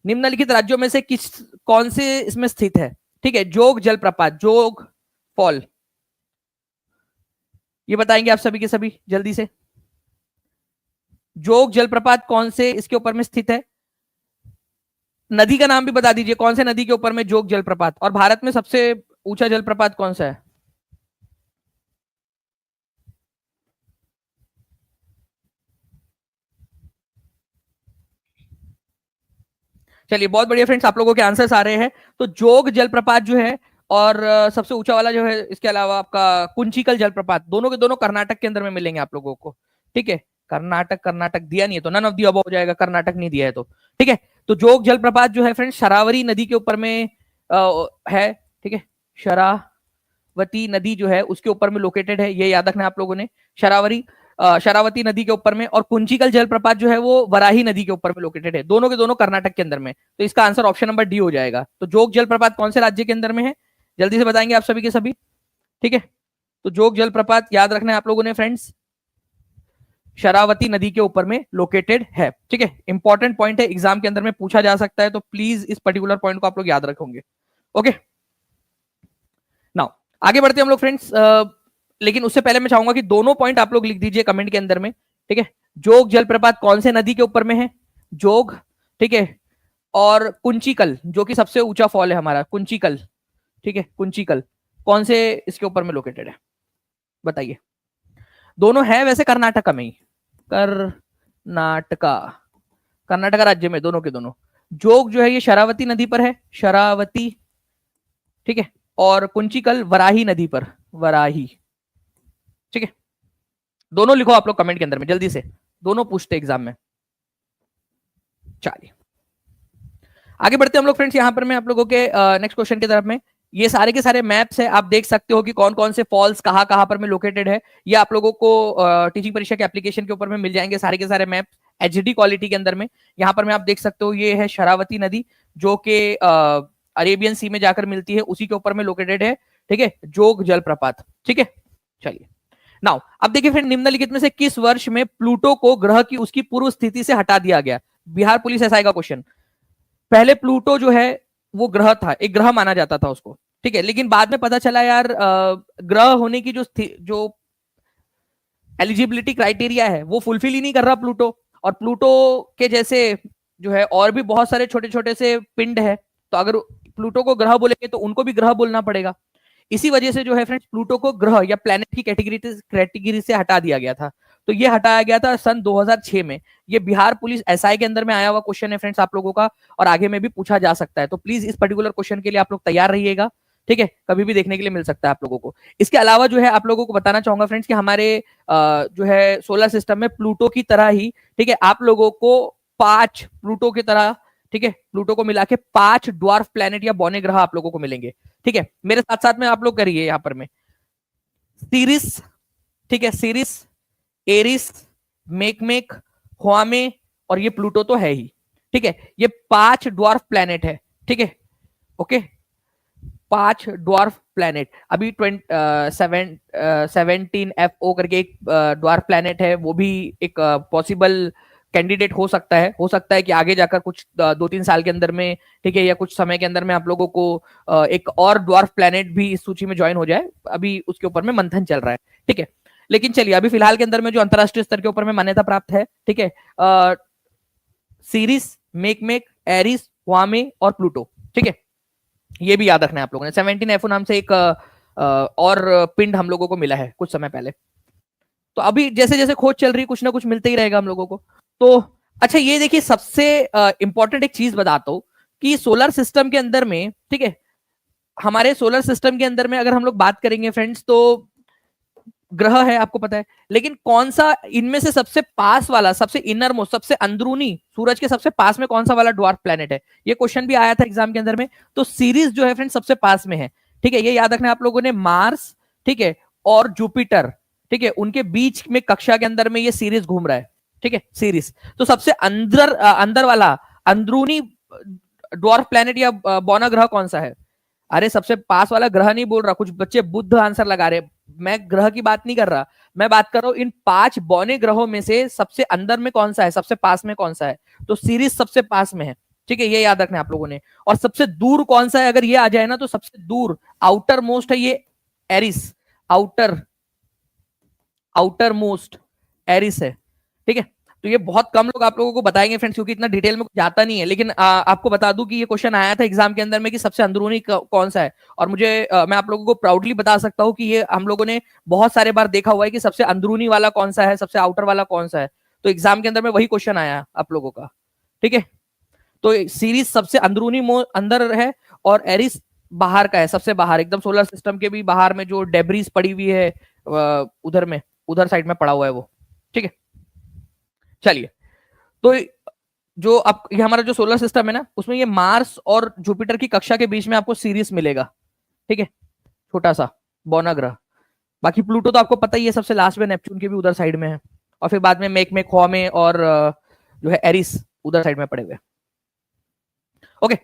निम्नलिखित राज्यों में से कौन से इसमें स्थित है? ठीक है, जोग जलप्रपात, जोग फॉल, ये बताएंगे आप सभी के सभी जल्दी से। जोग जलप्रपात कौन से इसके ऊपर में स्थित है? नदी का नाम भी बता दीजिए, कौन से नदी के ऊपर में जोग जलप्रपात, और भारत में सबसे ऊंचा जलप्रपात कौन सा है? चलिए बहुत बढ़िया फ्रेंड्स, आप लोगों के आंसर्स आ रहे हैं। तो जोग जलप्रपात जो है, और सबसे ऊंचा वाला जो है, इसके अलावा आपका कुंचिकल जलप्रपात, दोनों के दोनों कर्नाटक के अंदर में मिलेंगे आप लोगों को, ठीक है। कर्नाटक, कर्नाटक दिया नहीं है तो नन ऑफ दी अबव हो जाएगा, कर्नाटक नहीं दिया है तो, ठीक है। तो जोग जलप्रपात जो है फ्रेंड्स शरावरी नदी के ऊपर में है, ठीक है, शरावती नदी जो है उसके ऊपर में लोकेटेड है, ये याद रखना आप लोगों ने। शरावरी शरावती नदी के ऊपर में, और कुंचिकल जलप्रपात जो है वो वराही नदी के ऊपर में लोकेटेड है। दोनों के दोनों कर्नाटक के अंदर में। तो इसका आंसर ऑप्शन नंबर डी हो जाएगा। तो जोग जलप्रपात कौन से राज्य के अंदर में है, जल्दी से बताएंगे आप सभी के सभी। ठीक है, तो जोग जलप्रपात याद रखना है आप लोगों ने फ्रेंड्स, शरावती नदी के ऊपर में लोकेटेड है। ठीक है, इंपॉर्टेंट पॉइंट है, एग्जाम के अंदर में पूछा जा सकता है, तो प्लीज इस पर्टिकुलर पॉइंट को आप लोग याद रखोगे। ओके, नाउ आगे बढ़ते हैं हम लोग फ्रेंड्स। लेकिन उससे पहले मैं चाहूंगा कि दोनों पॉइंट आप लोग लिख दीजिए कमेंट के अंदर में। ठीक है, जोग जलप्रपात कौन से नदी के ऊपर में है, जोग, ठीक है, और कुंचिकल जो कि सबसे ऊंचा फॉल है हमारा, कुंचिकल, ठीक है, कुंचिकल कौन से इसके ऊपर में लोकेटेड है, बताइए। दोनों है वैसे कर्नाटका में ही, कर्नाटका, कर्नाटका राज्य में दोनों के दोनों। जोग जो है ये शरावती नदी पर है, शरावती, ठीक है, और कुंचिकल वराही नदी पर, वराही। ठीक है, दोनों लिखो आप लोग कमेंट के अंदर में जल्दी से, दोनों पूछते एग्जाम में। चलिए आगे बढ़ते हम लोग फ्रेंड्स। यहां पर मैं आप लोगों के नेक्स्ट क्वेश्चन की तरफ में, ये सारे के सारे मैप्स है, आप देख सकते हो कि कौन कौन से फॉल्स कहां कहां पर में लोकेटेड है। ये आप लोगों को टीचिंग परीक्षा के एप्लीकेशन के ऊपर में मिल जाएंगे सारे के सारे मैप एचडी क्वालिटी के अंदर में। यहाँ पर मैं आप देख सकते हो ये है शरावती नदी जो कि अरेबियन सी में जाकर मिलती है, उसी के ऊपर में लोकेटेड है। ठीक है, जोग जलप्रपात। ठीक है, चलिए नाउ अब देखिए फ्रेंड, निम्नलिखित में से किस वर्ष में प्लूटो को ग्रह की उसकी पूर्व स्थिति से हटा दिया गया। बिहार पुलिस एसआई का क्वेश्चन। पहले प्लूटो जो है वो ग्रह था, एक ग्रह माना जाता था उसको, ठीक है, लेकिन बाद में पता चला यार ग्रह होने की जो एलिजिबिलिटी क्राइटेरिया है वो फुलफिल ही नहीं कर रहा प्लूटो, और प्लूटो के जैसे जो है और भी बहुत सारे छोटे छोटे से पिंड है, तो अगर प्लूटो को ग्रह बोलेंगे तो उनको भी ग्रह बोलना पड़ेगा। इसी वजह से जो है फ्रेंड्स प्लूटो को ग्रह या प्लैनेट की कैटेगरी से हटा दिया गया था। तो ये हटाया गया था सन 2006 में। ये बिहार पुलिस एसआई के अंदर में आया हुआ क्वेश्चन है फ्रेंड्स आप लोगों का, और आगे में भी पूछा जा सकता है, तो प्लीज इस पर्टिकुलर क्वेश्चन के लिए आप लोग तैयार रहिएगा। ठीक है, कभी भी देखने के लिए मिल सकता है आप लोगों को। इसके अलावा जो है आप लोगों को बताना चाहूंगा फ्रेंड्स कि हमारे जो है सोलर सिस्टम में प्लूटो की तरह ही, ठीक है, आप लोगों को 5 प्लूटो की तरह, ठीक है, प्लूटो को मिला के 5 ड्वार्फ प्लैनेट या बौने ग्रह आप लोगों को मिलेंगे। ठीक है, मेरे साथ साथ में आप लोग करिए यहाँ पर में सीरीस, ठीक है, सीरीस, एरिस, मेकमेक, हुआमे, और ये प्लूटो तो है ही। ठीक है, ये 5 ड्वार्फ प्लैनेट है। ठीक है, ओके, 5 ड्वार्फ प्लैनेट। अभी 17FO करके एक ड्वार्फ प्लैनेट है, वो भी एक पॉसिबल कैंडिडेट हो सकता है। हो सकता है कि आगे जाकर कुछ 2-3 साल के अंदर में, ठीक है, या कुछ समय के अंदर में आप लोगों को एक और ड्वार्फ प्लैनेट भी इस सूची में ज्वाइन हो जाए। अभी उसके ऊपर में मंथन चल रहा है। ठीक है, लेकिन चलिए अभी फिलहाल के अंदर में जो अंतरराष्ट्रीय स्तर के ऊपर में मान्यता प्राप्त है, ठीक है, सीरीस, मेकमेक, एरिस, हुआमे और प्लूटो। ठीक है, ये भी याद रखना है आप लोगों ने। 17FO नाम से एक और पिंड हम लोगों को मिला है कुछ समय पहले। तो अभी जैसे जैसे खोज चल रही, कुछ ना कुछ मिलते ही रहेगा हम लोगों को। तो अच्छा, ये देखिए सबसे इंपॉर्टेंट एक चीज बताता हूं कि सोलर सिस्टम के अंदर में, ठीक है, हमारे सोलर सिस्टम के अंदर में अगर हम लोग बात करेंगे फ्रेंड्स, तो ग्रह है आपको पता है, लेकिन कौन सा इनमें से सबसे पास वाला, सबसे इनर मोस्ट, सबसे अंदरूनी, सूरज के सबसे पास में कौन सा वाला ड्वार्फ प्लैनेट है, ये क्वेश्चन भी आया था एग्जाम के अंदर में। तो सीरीज जो है फ्रेंड्स सबसे पास में है। ठीक है, ये याद रखना आप लोगों ने। मार्स, ठीक है, और जुपिटर, ठीक है, उनके बीच में कक्षा के अंदर में ये सीरीज घूम रहा है। ठीक है, सीरीज। तो सबसे अंदर वाला अंदरूनी ड्वार्फ प्लैनेट या बौना ग्रह कौन सा है? अरे सबसे पास वाला ग्रह नहीं बोल रहा, कुछ बच्चे बुध आंसर लगा रहे, मैं ग्रह की बात नहीं कर रहा, मैं बात कर रहा हूं इन 5 बौने ग्रहों में से सबसे अंदर में कौन सा है, सबसे पास में कौन सा है। तो सीरीज सबसे पास में है। ठीक है, ये याद रखना है आप लोगों ने। और सबसे दूर कौन सा है, अगर ये आ जाए ना, तो सबसे दूर आउटर मोस्ट है ये एरिस, आउटर मोस्ट एरिस है। ठीक है, तो ये बहुत कम लोग आप लोगों को बताएंगे फ्रेंड्स, क्योंकि इतना डिटेल में जाता नहीं है। लेकिन आपको बता दूं कि ये क्वेश्चन आया था एग्जाम के अंदर में कि सबसे अंदरूनी कौन सा है, और मुझे मैं आप लोगों को प्राउडली बता सकता हूं कि ये हम लोगों ने बहुत सारे बार देखा हुआ है कि सबसे अंदरूनी वाला कौन सा है, सबसे आउटर वाला कौन सा है। तो एग्जाम के अंदर में वही क्वेश्चन आया आप लोगों का। ठीक है, तो सीरीज सबसे अंदरूनी अंदर है, और एरिस बाहर का है, सबसे बाहर, एकदम सोलर सिस्टम के भी बाहर में जो डेब्रीज पड़ी हुई है उधर में, उधर साइड में पड़ा हुआ है वो। ठीक है, चलिए, तो जो अब ये हमारा जो सोलर सिस्टम है ना, उसमें ये मार्स और जुपिटर की कक्षा के बीच में आपको सीरीज मिलेगा। ठीक है, छोटा सा बौना ग्रह। बाकी प्लूटो तो आपको पता ही है, सबसे लास्ट में नेपच्यून के भी उधर साइड में है। और फिर बाद में मेक में, खो में और जो है एरिस उधर साइड में पड़े हुए। ओके,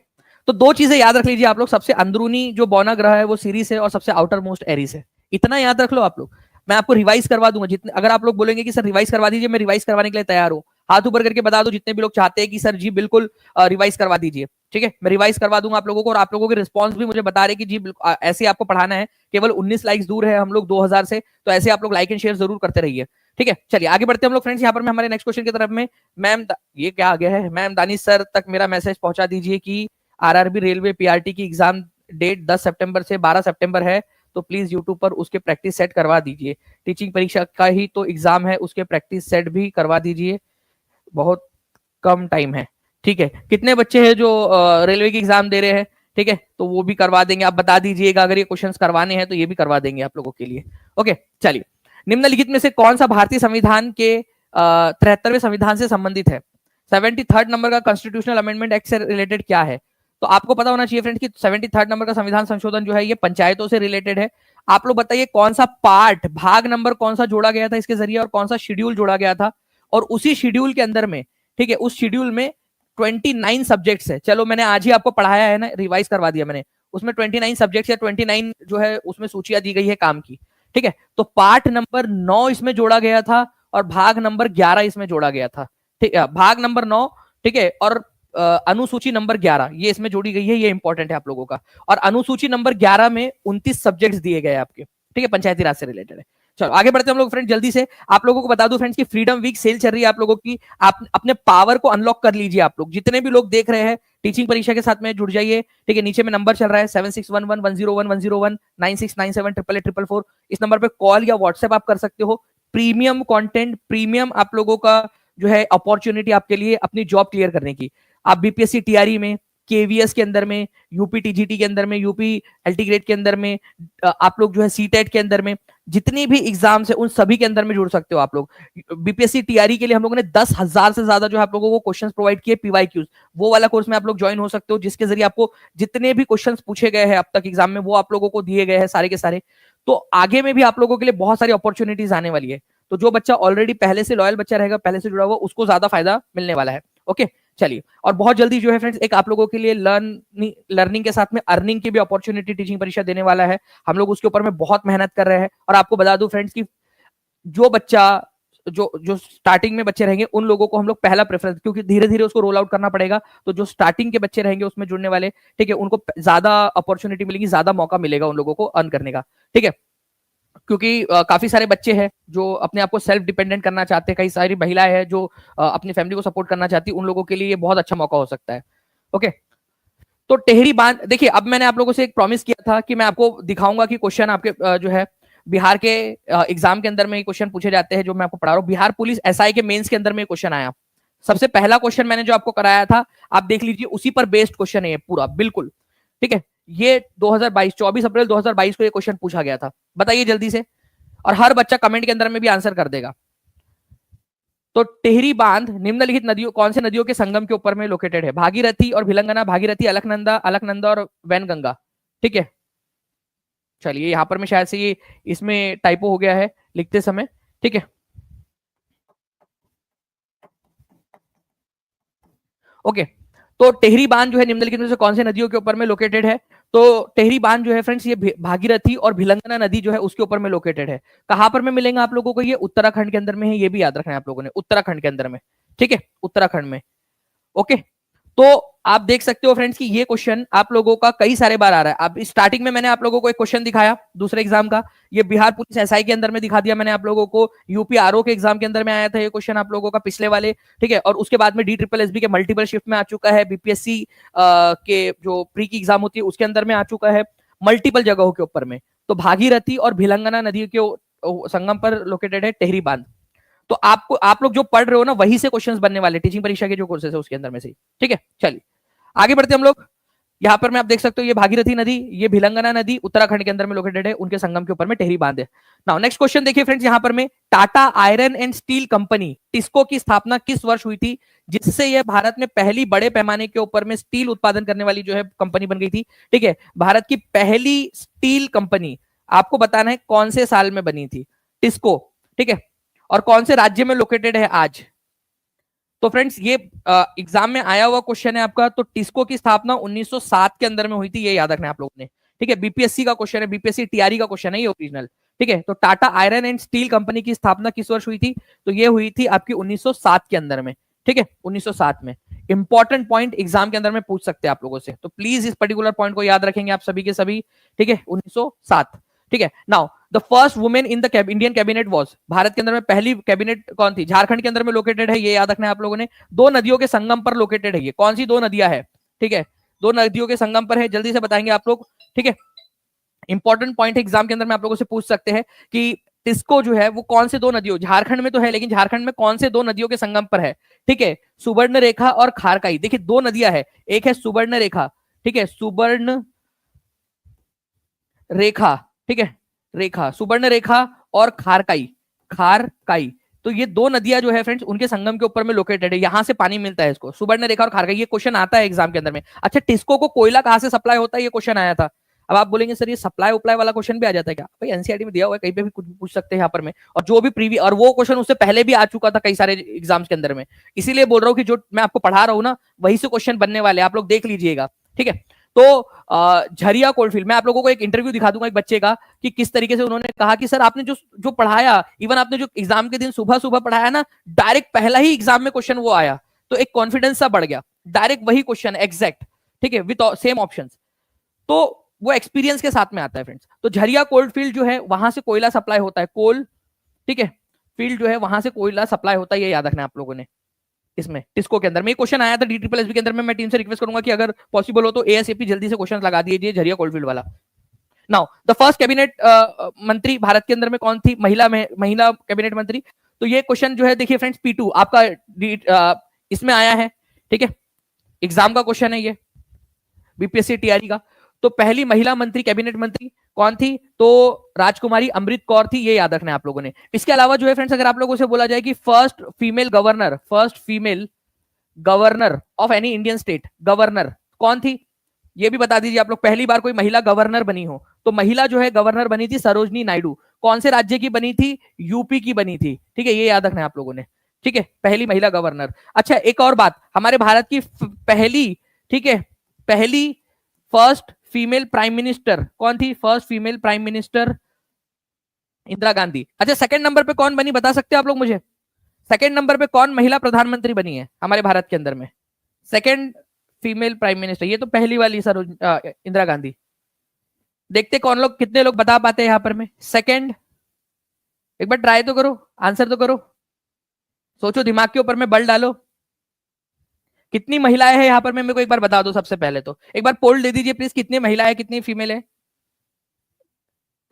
तो दो चीजें याद रख लीजिए आप लोग, सबसे अंदरूनी जो बौना ग्रह है वो सीरीज है और सबसे आउटर मोस्ट एरिस है। इतना याद रख लो आप लोग। मैं आपको रिवाइज करवा दूंगा जितने, अगर आप लोग बोलेंगे कि सर रिवाइज करवा दीजिए, मैं रिवाइज करवाने के लिए तैयार हूं। हाथ ऊपर करके बता दो जितने भी लोग चाहते हैं कि सर जी बिल्कुल रिवाइज करवा दीजिए। ठीक है, मैं रिवाइज करवा दूंगा आप लोगों को, और आप लोगों के रिस्पॉन्स भी मुझे बता रहे कि जी ऐसे आपको पढ़ाना है। केवल 19 लाइक्स दूर है हम लोग 2000 से, तो ऐसे आप लोग लाइक एंड शेयर जरूर करते रहिए। ठीक है, चलिए आगे बढ़ते हैं हम लोग फ्रेंड्स। यहाँ पर मैं हमारे नेक्स्ट क्वेश्चन की तरफ में, मैम ये क्या आ गया है, मैम दानिश सर तक मेरा मैसेज पहुंचा दीजिए कि आरआरबी रेलवे पीआरटी की एग्जाम डेट 10 सितंबर से 12 सितंबर है, तो प्लीज यूट्यूब पर उसके प्रैक्टिस सेट करवा दीजिए। टीचिंग परीक्षा का ही तो एग्जाम है, उसके प्रैक्टिस सेट भी करवा दीजिए, बहुत कम टाइम है। ठीक है, कितने बच्चे हैं जो रेलवे की एग्जाम दे रहे हैं? ठीक है, तो वो भी करवा देंगे, आप बता दीजिएगा। अगर ये क्वेश्चंस करवाने हैं तो ये भी करवा देंगे आप लोगों के लिए। ओके, चलिए, निम्नलिखित में से कौन सा भारतीय संविधान के 73वें संविधान से संबंधित है? 73rd नंबर का कॉन्स्टिट्यूशनल अमेंडमेंट एक्ट से रिलेटेड क्या है? तो आपको पता होना चाहिए फ्रेंड्स कि 73rd नंबर का संविधान संशोधन जो है ये पंचायतों से रिलेटेड है। आप लोग बताइए कौन सा पार्ट, भाग नंबर कौन सा जोड़ा गया था इसके जरिए, और कौन सा शेड्यूल जोड़ा गया था, और उसी शेड्यूल के अंदर में, ठीक है, उस शेड्यूल में 29 सब्जेक्ट्स है। चलो मैंने आज ही आपको पढ़ाया है ना, रिवाइज करवा दिया मैंने। उसमें 29 सब्जेक्ट्स या 29 जो है उसमें सूचियां दी गई है काम की। ठीक है, तो पार्ट नंबर 9 इसमें जोड़ा गया था और भाग नंबर 11 इसमें जोड़ा गया था। ठीक है, भाग नंबर 9, ठीक है, और अनुसूची नंबर 11 ये इसमें जोड़ी गई है, ये इंपॉर्टेंट है आप लोगों का। और अनुसूची नंबर 11 में 29 सब्जेक्ट्स दिए गए आपके। ठीक है, पंचायती राज से रिलेटेड है। चलो आगे बढ़ते हैं हम लोग फ्रेंड जल्दी से। आप लोगों को बता दूं फ्रेंड्स कि फ्रीडम वीक सेल चल रही है आप लोगों की। आप अपने पावर को अनलॉक कर लीजिए। आप लोग जितने भी लोग देख रहे हैं टीचिंग परीक्षा के साथ में जुड़ जाइए। ठीक है, नीचे में नंबर चल रहा है 7611101101 9697888844। इस नंबर पे कॉल या व्हाट्सएप आप कर सकते हो। प्रीमियम कंटेंट, प्रीमियम आप लोगों का जो है अपॉर्चुनिटी आपके लिए अपनी जॉब क्लियर करने की। आप बीपीएससी टीआरई में, केवीएस के अंदर में, यूपी टीजीटी के अंदर में, यूपी एल्टीग्रेड के अंदर में, आप लोग जो है सीटेट के अंदर में, जितनी भी एग्जाम्स है उन सभी के अंदर में जुड़ सकते हो आप लोग। बीपीएससी टीआरई के लिए हम लोगों ने 10,000 से ज्यादा जो है आप लोगों को क्वेश्चंस प्रोवाइड किए पीवाईक्यूज। वो वाला कोर्स में आप लोग ज्वाइन हो सकते हो, जिसके जरिए आपको जितने भी क्वेश्चंस पूछे गए हैं अब तक एग्जाम में वो आप लोगों को दिए गए हैं सारे के सारे। तो आगे में भी आप लोगों के लिए बहुत सारी अपॉर्चुनिटीज आने वाली है। तो जो बच्चा ऑलरेडी पहले से लॉयल बच्चा रहेगा, पहले से जुड़ा हुआ, उसको ज्यादा फायदा मिलने वाला है। ओके, चलिए, और बहुत जल्दी जो है फ्रेंड्स एक आप लोगों के लिए लर्निंग के साथ में अर्निंग की भी अपॉर्चुनिटी टीचिंग परीक्षा देने वाला है। हम लोग उसके ऊपर में बहुत मेहनत कर रहे हैं। और आपको बता दूं फ्रेंड्स कि जो बच्चा जो जो स्टार्टिंग में बच्चे रहेंगे उन लोगों को हम लोग पहला प्रेफरेंस, क्योंकि धीरे धीरे उसको रोल आउट करना पड़ेगा। तो जो स्टार्टिंग के बच्चे रहेंगे उसमें जुड़ने वाले, ठीक है, उनको ज्यादा अपॉर्चुनिटी मिलेगी, ज्यादा मौका मिलेगा उन लोगों को अर्न करने का। ठीक है, क्योंकि काफी सारे बच्चे हैं जो अपने आप को सेल्फ डिपेंडेंट करना चाहते हैं, कई सारी महिलाएं हैं जो अपनी फैमिली को सपोर्ट करना चाहती है, उन लोगों के लिए ये बहुत अच्छा मौका हो सकता है। ओके, तो टेहरी बांध, देखिए अब मैंने आप लोगों से एक प्रॉमिस किया था कि मैं आपको दिखाऊंगा कि क्वेश्चन आपके जो है बिहार के एग्जाम के अंदर में क्वेश्चन पूछे जाते हैं जो मैं आपको पढ़ा रहा हूँ। बिहार पुलिस एसआई के मेंस के अंदर में क्वेश्चन आया। सबसे पहला क्वेश्चन मैंने जो आपको कराया था, आप देख लीजिए, उसी पर बेस्ड क्वेश्चन है ये पूरा बिल्कुल। ठीक है, ये 2022 24 अप्रैल 2022 को ये क्वेश्चन पूछा गया था। बताइए जल्दी से, और हर बच्चा कमेंट के अंदर में भी आंसर कर देगा। तो टेहरी बांध निम्नलिखित नदियों, कौन से नदियों के संगम के ऊपर में लोकेटेड है? भागीरथी और भिलंगना, भागीरथी, अलकनंदा, अलकनंदा और वैनगंगा। ठीक है, चलिए यहां पर में शायद से ये इसमें टाइपो हो गया है लिखते समय। ठीक है, ओके, तो टेहरी बांध जो है निम्नलिखित में से कौन से नदियों के ऊपर में लोकेटेड है? तो टेहरी बांध जो है फ्रेंड्स ये भागीरथी और भिलंगना नदी जो है उसके ऊपर में लोकेटेड है। कहां पर में मिलेंगे आप लोगों को? ये उत्तराखंड के अंदर में है, ये भी याद रखना है आप लोगों ने, उत्तराखंड के अंदर में। ठीक है, उत्तराखंड में। ओके, तो आप देख सकते हो फ्रेंड्स कि ये क्वेश्चन आप लोगों का कई सारे बार आ रहा है। आप स्टार्टिंग में मैंने आप लोगों को एक क्वेश्चन दिखाया दूसरे एग्जाम का, ये बिहार पुलिस एसआई के अंदर में दिखा दिया मैंने आप लोगों को। यूपी आरओ के एग्जाम के अंदर में आया था ये क्वेश्चन आप लोगों का पिछले वाले। ठीक है, और उसके बाद में DSSB के मल्टीपल शिफ्ट में आ चुका है, बीपीएससी के जो प्री की एग्जाम होती है उसके अंदर में आ चुका है, मल्टीपल जगहों के ऊपर में। तो भागीरथी और भिलंगना नदी के संगम पर लोकेटेड है टेहरी बांध। तो आपको, आप लोग जो पढ़ रहे हो ना वहीं से क्वेश्चंस बनने वाले टीचिंग परीक्षा के जो कोर्सेज है उसके अंदर में से। ठीक है, चलिए आगे बढ़ते हम लोग। यहाँ पर मैं आप देख सकते हो ये भागीरथी नदी, ये भिलंगना नदी उत्तराखंड के अंदर में लोकेटेड है, उनके संगम के ऊपर में टेहरी बांध है। नाउ नेक्स्ट क्वेश्चन देखिए फ्रेंड्स, यहाँ पर में Tata iron and steel company TISCO की स्थापना किस वर्ष हुई थी, जिससे यह भारत में पहली बड़े पैमाने के ऊपर में स्टील उत्पादन करने वाली जो है कंपनी बन गई थी? ठीक है, भारत की पहली स्टील कंपनी आपको बताना है कौन से साल में बनी थी, टिस्को। ठीक है, और कौन से राज्य में लोकेटेड है आज? तो फ्रेंड्स ये एग्जाम में आया हुआ क्वेश्चन है आपका। तो टिस्को की स्थापना 1907 के अंदर में हुई थी, ये याद रखना है आप लोगों ने। ठीक है, बीपीएससी का क्वेश्चन है, बीपीएससी टीआरई का क्वेश्चन है ये ओरिजिनल। ठीक है, तो Tata iron and steel company की स्थापना किस वर्ष हुई थी? तो ये हुई थी आपकी 1907 के अंदर में। ठीक है, 1907 में। इंपॉर्टेंट पॉइंट एग्जाम के अंदर में पूछ सकते हैं आप लोगों से, तो प्लीज इस पर्टिकुलर पॉइंट को याद रखेंगे आप सभी के सभी। ठीक है, 1907। ठीक है, now the first women in the Indian cabinet was, Bharat के अंदर में पहली कैबिनेट कौन थी? झारखंड के अंदर में लोकेटेड है, ये याद रखना है आप लोगों ने। दो नदियों के संगम पर लोकेटेड है ये, कौन सी दो नदियां है? ठीक है, दो नदियों के संगम पर है, जल्दी से बताएंगे आप लोग। ठीक है, इंपॉर्टेंट पॉइंट एग्जाम के अंदर में आप लोगों से पूछ सकते हैं कि टिस्को जो है वो कौन से दो नदियों, झारखंड में तो है लेकिन झारखंड में कौन से दो नदियों के संगम पर है? ठीक है, सुवर्ण रेखा और खारकाई। देखिए दो नदियां है, एक है सुवर्ण रेखा, ठीक है, सुवर्ण रेखा, ठीक है, रेखा, सुवर्ण रेखा और खारकाई, खारकाई। तो ये दो नदियां जो है फ्रेंड्स उनके संगम के ऊपर में लोकेटेड है, यहां से पानी मिलता है इसको, सुवर्ण रेखा और खारकाई। ये क्वेश्चन आता है एग्जाम के अंदर में। अच्छा, टिस्को को कोयला कहां से सप्लाई होता है, ये क्वेश्चन आया था। अब आप बोलेंगे सर ये सप्लाई उप्लाई वाला क्वेश्चन भी आ जाता है क्या? भाई एनसीईआरटी में दिया हुआ है, कहीं पे भी कुछ भी पूछ सकते हैं यहाँ पर में। और जो भी प्रीवियस, और वो क्वेश्चन उससे पहले भी आ चुका था कई सारे एग्जाम्स के अंदर में। इसीलिए बोल रहा हूँ कि जो मैं आपको पढ़ा रहा हूँ ना वही से क्वेश्चन बनने वाले, आप लोग देख लीजिएगा। ठीक है, तो झरिया कोलफील्ड, मैं आप लोगों को एक इंटरव्यू दिखा दूंगा एक बच्चे का कि किस तरीके से उन्होंने कहा कि सर आपने जो जो पढ़ाया, इवन आपने जो एग्जाम के दिन सुबह सुबह पढ़ाया ना, डायरेक्ट पहला ही एग्जाम में क्वेश्चन वो आया, तो एक कॉन्फिडेंस सा बढ़ गया, डायरेक्ट वही क्वेश्चन एग्जैक्ट। ठीक है, विद सेम ऑप्शंस, तो वो एक्सपीरियंस के साथ में आता है फ्रेंड्स। तो झरिया कोल्ड फील्ड जो है वहां से कोयला सप्लाई होता है, कोल, ठीक है, फील्ड जो है वहां से कोयला सप्लाई होता है, ये याद रखना है आप लोगों ने। इसमें टिस्को के अंदर में क्वेश्चन आया था DSSB के अंदर में। मैं टीम से रिक्वेस्ट करूंगा कि अगर पॉसिबल हो तो एएसएपी जल्दी से क्वेश्चन लगा दीजिए झरिया कोलफील्ड वाला। नाउ द फर्स्ट कैबिनेट मंत्री भारत के अंदर में कौन थी? महिला कैबिनेट मंत्री। तो ये क्वेश्चन जो है देखिए फ्रेंड्स P2 आपका इसमें आया है। ठीक है, एग्जाम का क्वेश्चन है ये, बीपीएससी टीआरई का। तो पहली महिला मंत्री, कैबिनेट मंत्री कौन थी? तो राजकुमारी अमृत कौर थी, ये याद रखना है आप लोगों ने। इसके अलावा जो है फ्रेंड्स अगर आप लोगों से बोला जाए कि first female governor of any Indian state, governor कौन थी ये भी बता दीजिए आप लोग। पहली बार कोई महिला गवर्नर बनी हो, तो महिला जो है गवर्नर बनी थी सरोजनी नायडू। कौन से राज्य की बनी थी? यूपी की बनी थी। ठीक है, ये याद रखना है आप लोगों ने। ठीक है, पहली महिला गवर्नर। अच्छा, एक और बात, हमारे भारत की पहली, ठीक है, पहली फर्स्ट फीमेल प्राइम मिनिस्टर कौन थी? First female prime minister Indira Gandhi. अच्छा, सेकंड नंबर पे कौन बनी बता सकते हैं आप लोग मुझे? सेकंड नंबर पे कौन महिला प्रधानमंत्री बनी है हमारे भारत के अंदर में? सेकंड फीमेल प्राइम मिनिस्टर, ये तो पहली वाली सर इंदिरा गांधी। देखते कौन लोग, कितने लोग बता पाते हैं यहाँ पर में सेकंड। एक बार ट्राई तो करो, आंसर तो करो, सोचो, दिमाग के ऊपर में बल डालो। कितनी महिलाएं हैं यहाँ पर में मेरे को एक बार बता दो। सबसे पहले तो एक बार पोल दे दीजिए प्लीज, कितनी महिलाएं कितनी फीमेल है?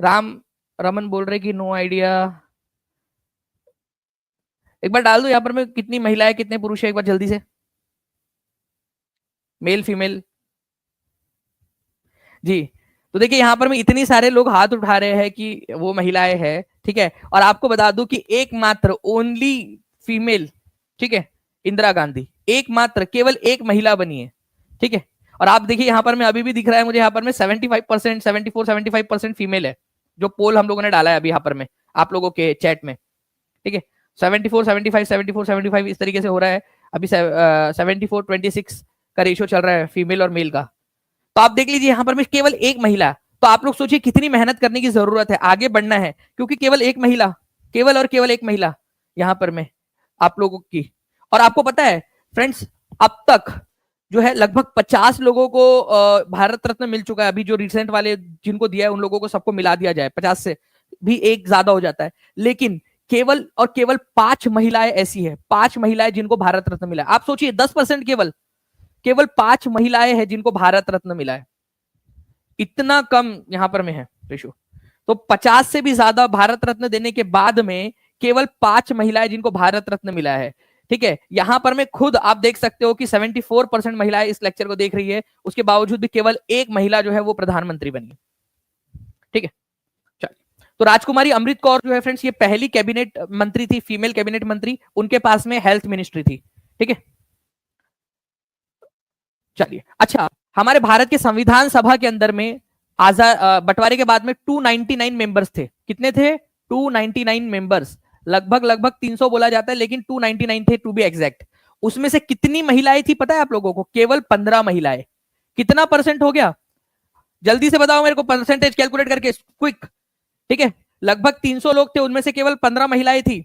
राम रमन बोल रहे कि नो आइडिया। एक बार डाल दो यहाँ पर में, कितनी महिलाएं कितने पुरुष है, एक बार जल्दी से, मेल फीमेल जी। तो देखिए यहाँ पर में इतनी सारे लोग हाथ उठा रहे हैं कि वो महिलाएं हैं। ठीक है, और आपको बता दूं कि एकमात्र ओनली फीमेल, ठीक है, इंदिरा गांधी, एकमात्र केवल एक महिला बनी है। ठीक है, और आप देखिए यहाँ पर में अभी भी दिख रहा है मुझे यहाँ पर में 75%, 74-75% फीमेल है, जो पोल हम लोगों ने डाला है अभी यहाँ पर में आप लोगों के चैट में। ठीक है, 74-75 इस तरीके से हो रहा है अभी। 74-26 का रेशियो चल रहा है फीमेल और मेल का। तो आप देख लीजिए यहाँ पर में केवल एक महिला। तो आप लोग सोचिए कितनी मेहनत करने की जरूरत है, आगे बढ़ना है, क्योंकि केवल एक महिला, केवल और केवल एक महिला यहाँ पर में आप लोगों की। और आपको पता है फ्रेंड्स, अब तक जो है लगभग 50 लोगों को भारत रत्न मिल चुका है। अभी जो रिसेंट वाले जिनको दिया है उन लोगों को सबको मिला दिया जाए, 50 से भी एक ज्यादा हो जाता है, लेकिन केवल और केवल 5 महिलाएं ऐसी है, 5 महिलाएं जिनको भारत रत्न मिला है। आप सोचिए 10%, केवल 5 महिलाएं हैं जिनको भारत रत्न मिला है। इतना कम यहां पर में है रेशो। तो 50 से भी ज्यादा भारत रत्न देने के बाद में केवल 5 महिलाएं जिनको भारत रत्न मिला है। ठीक है, यहां पर में खुद आप देख सकते हो कि 74% महिलाएं इस लेक्चर को देख रही है, उसके बावजूद भी केवल एक महिला जो है वो प्रधानमंत्री बनी। ठीक है, चलिए, तो राजकुमारी अमृत कौर जो है फ्रेंड्स ये पहली कैबिनेट मंत्री थी, फीमेल कैबिनेट मंत्री। उनके पास में हेल्थ मिनिस्ट्री थी। ठीक है, चलिए, अच्छा, हमारे भारत के संविधान सभा के अंदर में आजाद बंटवारे के बाद में 299 मेंबर्स थे। कितने थे? 299 मेंबर्स। लगभग लगभग 300 बोला जाता है, लेकिन 299 थे टू बी एग्जैक्ट। उसमें से कितनी महिलाएं थी पता है आप लोगों को? केवल 15 महिलाएं। कितना परसेंट हो गया? जल्दी से बताओ मेरे को, परसेंटेज कैलकुलेट करके क्विक। ठीक है, लगभग 300 लोग थे, उनमें से केवल 15 महिलाएं थी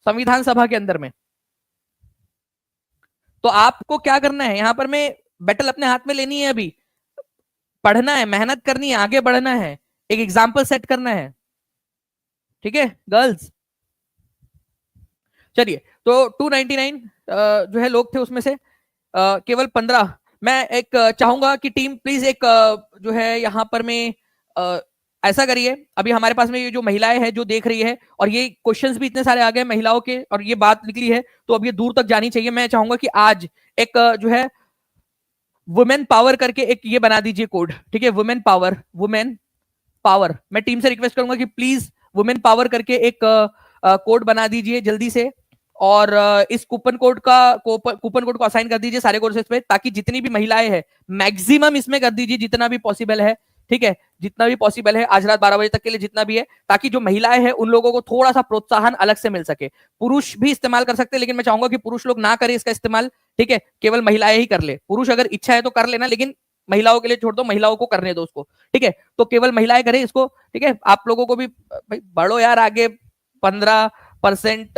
संविधान सभा के अंदर में। तो आपको क्या करना है यहां पर, में बैटल अपने हाथ में लेनी है अभी, पढ़ना है, मेहनत करनी है, आगे बढ़ना है, एक एग्जाम्पल सेट करना है। ठीक है गर्ल्स, चलिए। तो 299 जो है लोग थे, उसमें से केवल 15। मैं एक चाहूंगा कि टीम प्लीज एक जो है यहाँ पर में ऐसा करिए, अभी हमारे पास में ये जो महिलाएं हैं जो देख रही है, और ये क्वेश्चंस भी इतने सारे आ गए महिलाओं के, और ये बात निकली है तो अब ये दूर तक जानी चाहिए। मैं चाहूंगा कि आज एक जो है वुमेन पावर करके एक ये बना दीजिए कोड। ठीक है, वुमेन पावर, वुमेन पावर। मैं टीम से रिक्वेस्ट करूंगा कि प्लीज वुमेन पावर करके एक कोड बना दीजिए जल्दी से, और इस कूपन कोड को असाइन कर दीजिए सारे कोर्सेज पे, ताकि जितनी भी महिलाएं हैं मैक्सिमम इसमें कर दीजिए, जितना भी पॉसिबल है। ठीक है, जितना भी पॉसिबल है आज रात 12 बजे तक के लिए जितना भी है, ताकि जो महिलाएं हैं उन लोगों को थोड़ा सा प्रोत्साहन अलग से मिल सके। पुरुष भी इस्तेमाल कर सकते हैं, लेकिन मैं चाहूंगा कि पुरुष लोग ना करें इसका इस्तेमाल। ठीक है, केवल महिलाएं ही कर ले। पुरुष अगर इच्छा है तो कर लेना, लेकिन महिलाओं के लिए छोड़ दो, महिलाओं को करने दो उसको। ठीक है, तो केवल महिलाएं करें इसको। ठीक है, आप लोगों को भी भाई बढ़ो यार आगे। 15%,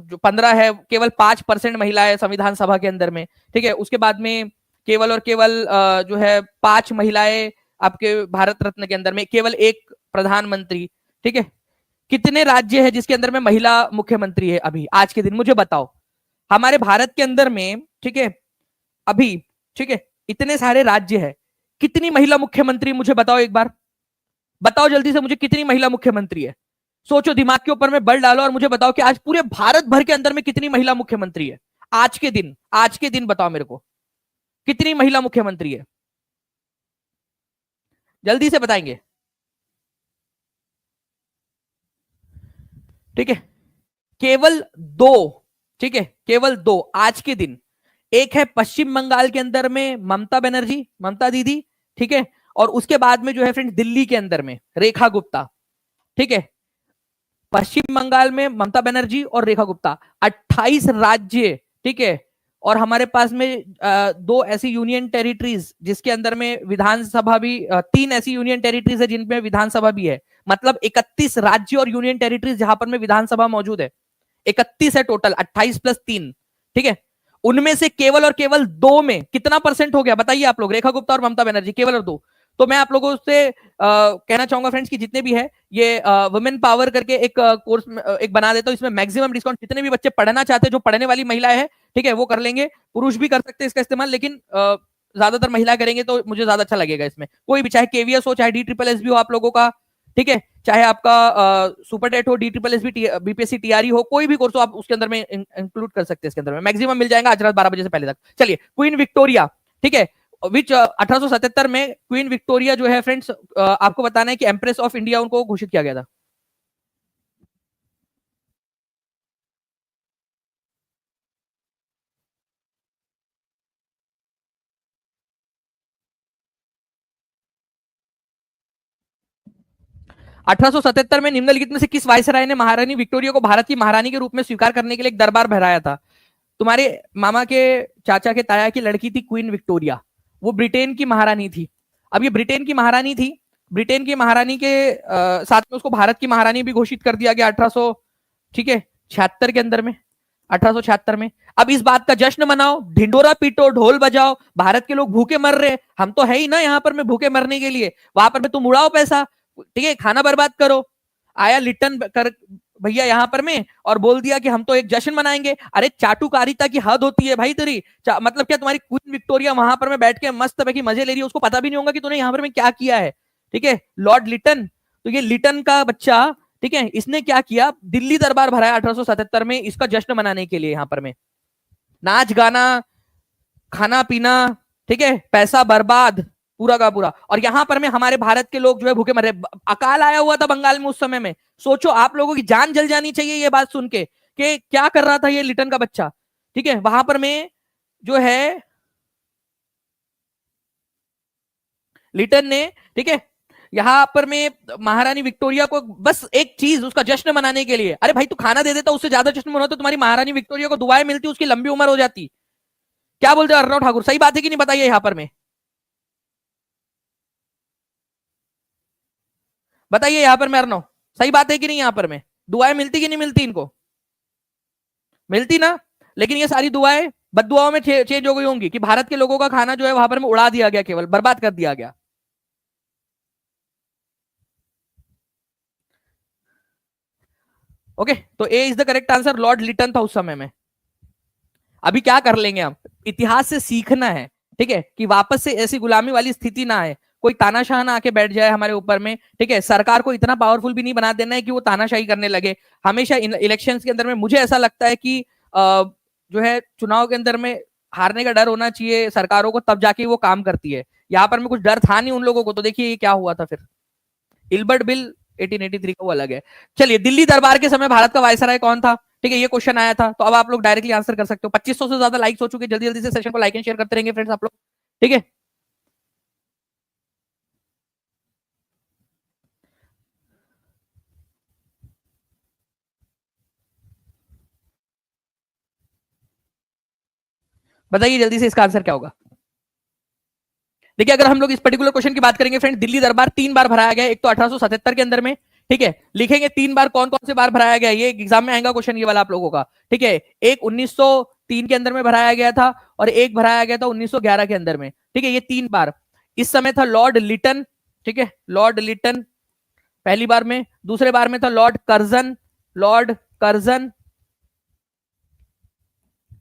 जो 15 है, केवल 5% महिलाएं संविधान सभा के अंदर में। ठीक है, उसके बाद में केवल और केवल जो है 5 महिलाएं आपके भारत रत्न के अंदर में, केवल एक प्रधानमंत्री। ठीक है, कितने राज्य है जिसके अंदर में महिला मुख्यमंत्री है अभी आज के दिन, मुझे बताओ हमारे भारत के अंदर में। ठीक है, अभी ठीक है इतने सारे राज्य है, कितनी महिला मुख्यमंत्री मुझे बताओ एक बार, बताओ जल्दी से मुझे, कितनी महिला मुख्यमंत्री है? सोचो, दिमाग के ऊपर में बल डालो और मुझे बताओ कि आज पूरे भारत भर के अंदर में कितनी महिला मुख्यमंत्री है आज के दिन। आज के दिन बताओ मेरे को कितनी महिला मुख्यमंत्री है, जल्दी से बताएंगे। ठीक है, केवल 2। ठीक है, केवल 2 आज के दिन। एक है पश्चिम बंगाल के अंदर में ममता बनर्जी, ममता दीदी। ठीक है, और उसके बाद में जो है फ्रेंड्स दिल्ली के अंदर में रेखा गुप्ता। ठीक है, पश्चिम बंगाल में ममता बनर्जी और रेखा गुप्ता। 28 राज्य। ठीक है, और हमारे पास में 2 ऐसी यूनियन टेरिटरीज जिसके अंदर में विधानसभा भी, 3 ऐसी यूनियन टेरिटरीज है जिनमें विधानसभा भी है। मतलब 31 राज्य और यूनियन टेरिटरीज जहां पर में विधानसभा मौजूद है। 31 है टोटल, 28 प्लस 3। ठीक है, उनमें से केवल और केवल 2 में कितना परसेंट हो गया बताइए आप लोग? रेखा गुप्ता और ममता बनर्जी, केवल और 2। तो मैं आप लोगों से कहना चाहूंगा फ्रेंड्स कि जितने भी है ये वुमेन पावर करके एक कोर्स एक बना देता हूं, इसमें मैक्सिमम डिस्काउंट जितने भी बच्चे पढ़ना चाहते हैं, जो पढ़ने वाली महिलाएं हैं, ठीक है, वो कर लेंगे। पुरुष भी कर सकते हैं इसका इस्तेमाल, लेकिन ज्यादातर महिला करेंगे तो मुझे ज्यादा अच्छा लगेगा इसमें। कोई भी, चाहे केवीएस हो, चाहे DSSS भी हो आप लोगों का। ठीक है, चाहे आपका सुपर टेट हो, DSSS भी, बीपीएससी टीआरई हो, कोई भी कोर्स हो आप उसके अंदर में इंक्लूड कर सकते हैं। इसके अंदर में मैक्सिमम मिल जाएगा आज रात 12 बजे से पहले तक। चलिए, क्वीन विक्टोरिया। ठीक है, विच 1877 में क्वीन विक्टोरिया जो है फ्रेंड्स, आपको बताना है कि एम्प्रेस ऑफ इंडिया उनको घोषित किया गया था। 1877 में निम्नलिखित में से किस वायसराय ने महारानी विक्टोरिया को भारत की महारानी के रूप में स्वीकार करने के लिए एक दरबार भराया था? तुम्हारे मामा के चाचा के ताया की लड़की थी क्वीन विक्टोरिया, वो ब्रिटेन की महारानी थी। अब ये ब्रिटेन की महारानी थी, ब्रिटेन की महारानी के साथ में उसको भारत की महारानी भी घोषित कर दिया गया 1800, ठीक है, 76 के अंदर में, 1876 में। अब इस बात का जश्न मनाओ, ढिंडोरा पीटो, ढोल बजाओ, भारत के लोग भूखे मर रहे, हम तो है ही ना यहाँ पर में भूखे मरने के लिए, वहां पर में तुम उड़ाओ पैसा, ठीक है, खाना बर्बाद करो। आया लिटन कर भैया यहाँ पर में और बोल दिया कि हम तो एक जश्न मनाएंगे। अरे चाटुकारिता की हद होती है भाई तेरी। मतलब क्या तुम्हारी क्वीन विक्टोरिया वहां पर में बैठ के मस्त की मजे ले रही है, उसको पता भी नहीं होगा कि तूने यहाँ पर में क्या किया है। ठीक है, लॉर्ड लिटन, तो ये लिटन का बच्चा, ठीक है, इसने क्या किया, दिल्ली दरबार भराया 1877 में इसका जश्न मनाने के लिए। यहाँ पर में नाच गाना, खाना पीना, ठीक है, पैसा बर्बाद पूरा का पूरा। और यहां पर में हमारे भारत के लोग जो है भूखे मर रहे। अकाल आया हुआ था बंगाल में उस समय में, सोचो आप लोगों की जान जल जानी चाहिए ये बात सुन के कि क्या कर रहा था ये लिटन का बच्चा। ठीक है, वहां पर में जो है लिटन ने, ठीक है, यहाँ पर मैं महारानी विक्टोरिया को बस एक चीज उसका जश्न मनाने के लिए, अरे भाई तू खाना दे देता, उससे ज्यादा जश्न मनाओ तो तुम्हारी महारानी विक्टोरिया को दुआएं मिलती, उसकी लंबी उम्र हो जाती। क्या बोलते हो अर्णव ठाकुर, सही बात है कि नहीं, बताइए यहाँ पर में, बताइए यहाँ पर में अर्णव, सही बात है कि नहीं, यहाँ पर में दुआएं मिलती कि नहीं मिलती, इनको मिलती ना। लेकिन ये सारी दुआएं बददुआओं में चेंज हो गई होंगी कि भारत के लोगों का खाना जो है वहां पर में उड़ा दिया गया, केवल बर्बाद कर दिया गया। ओके, तो A is the correct answer, Lord Lytton था उस समय में। अभी क्या कर लेंगे हम, इतिहास से सीखना है, ठीक है, कि वापस से ऐसी गुलामी वाली स्थिति ना आए, कोई तानाशाह ना आके बैठ जाए हमारे ऊपर में, ठीक है। सरकार को इतना पावरफुल भी नहीं बना देना है कि वो तानाशाही करने लगे। हमेशा इलेक्शंस के अंदर में मुझे ऐसा लगता है कि जो है चुनाव के अंदर में हारने का डर होना चाहिए सरकारों को, तब जाके वो काम करती है। यहाँ पर में कुछ डर था नहीं उन लोगों को, तो देखिए ये क्या हुआ था फिर, इल्बर्ट बिल 1883 का वो अलग है। चलिए, दिल्ली दरबार के समय भारत का वायसराय कौन था, ठीक है, ये क्वेश्चन आया था, तो अब आप लोग डायरेक्टली आंसर कर सकते हो। 2500 से ज्यादा लाइक्स हो चुके, जल्दी जल्दी से सेशन को लाइक एंड शेयर करते रहेंगे फ्रेंड्स आप लोग, ठीक है। बताइए जल्दी से इसका आंसर क्या होगा। देखिए, अगर हम लोग इस पर्टिकुलर क्वेश्चन की बात करेंगे फ्रेंड, दिल्ली दरबार 3 बार भराया गया, एक तो 1877 के अंदर में, ठीक है, लिखेंगे 3 बार, कौन कौन से बार भराया गया, ये एग्जाम में आएगा क्वेश्चन ये वाला आप लोगों का, ठीक है। एक 1903 के अंदर में भराया गया था, और एक भराया गया था 1911 के अंदर में, ठीक है, ये 3 बार। इस समय था लॉर्ड लिटन, ठीक है, लॉर्ड लिटन पहली बार में, दूसरे बार में था लॉर्ड कर्जन, लॉर्ड कर्जन,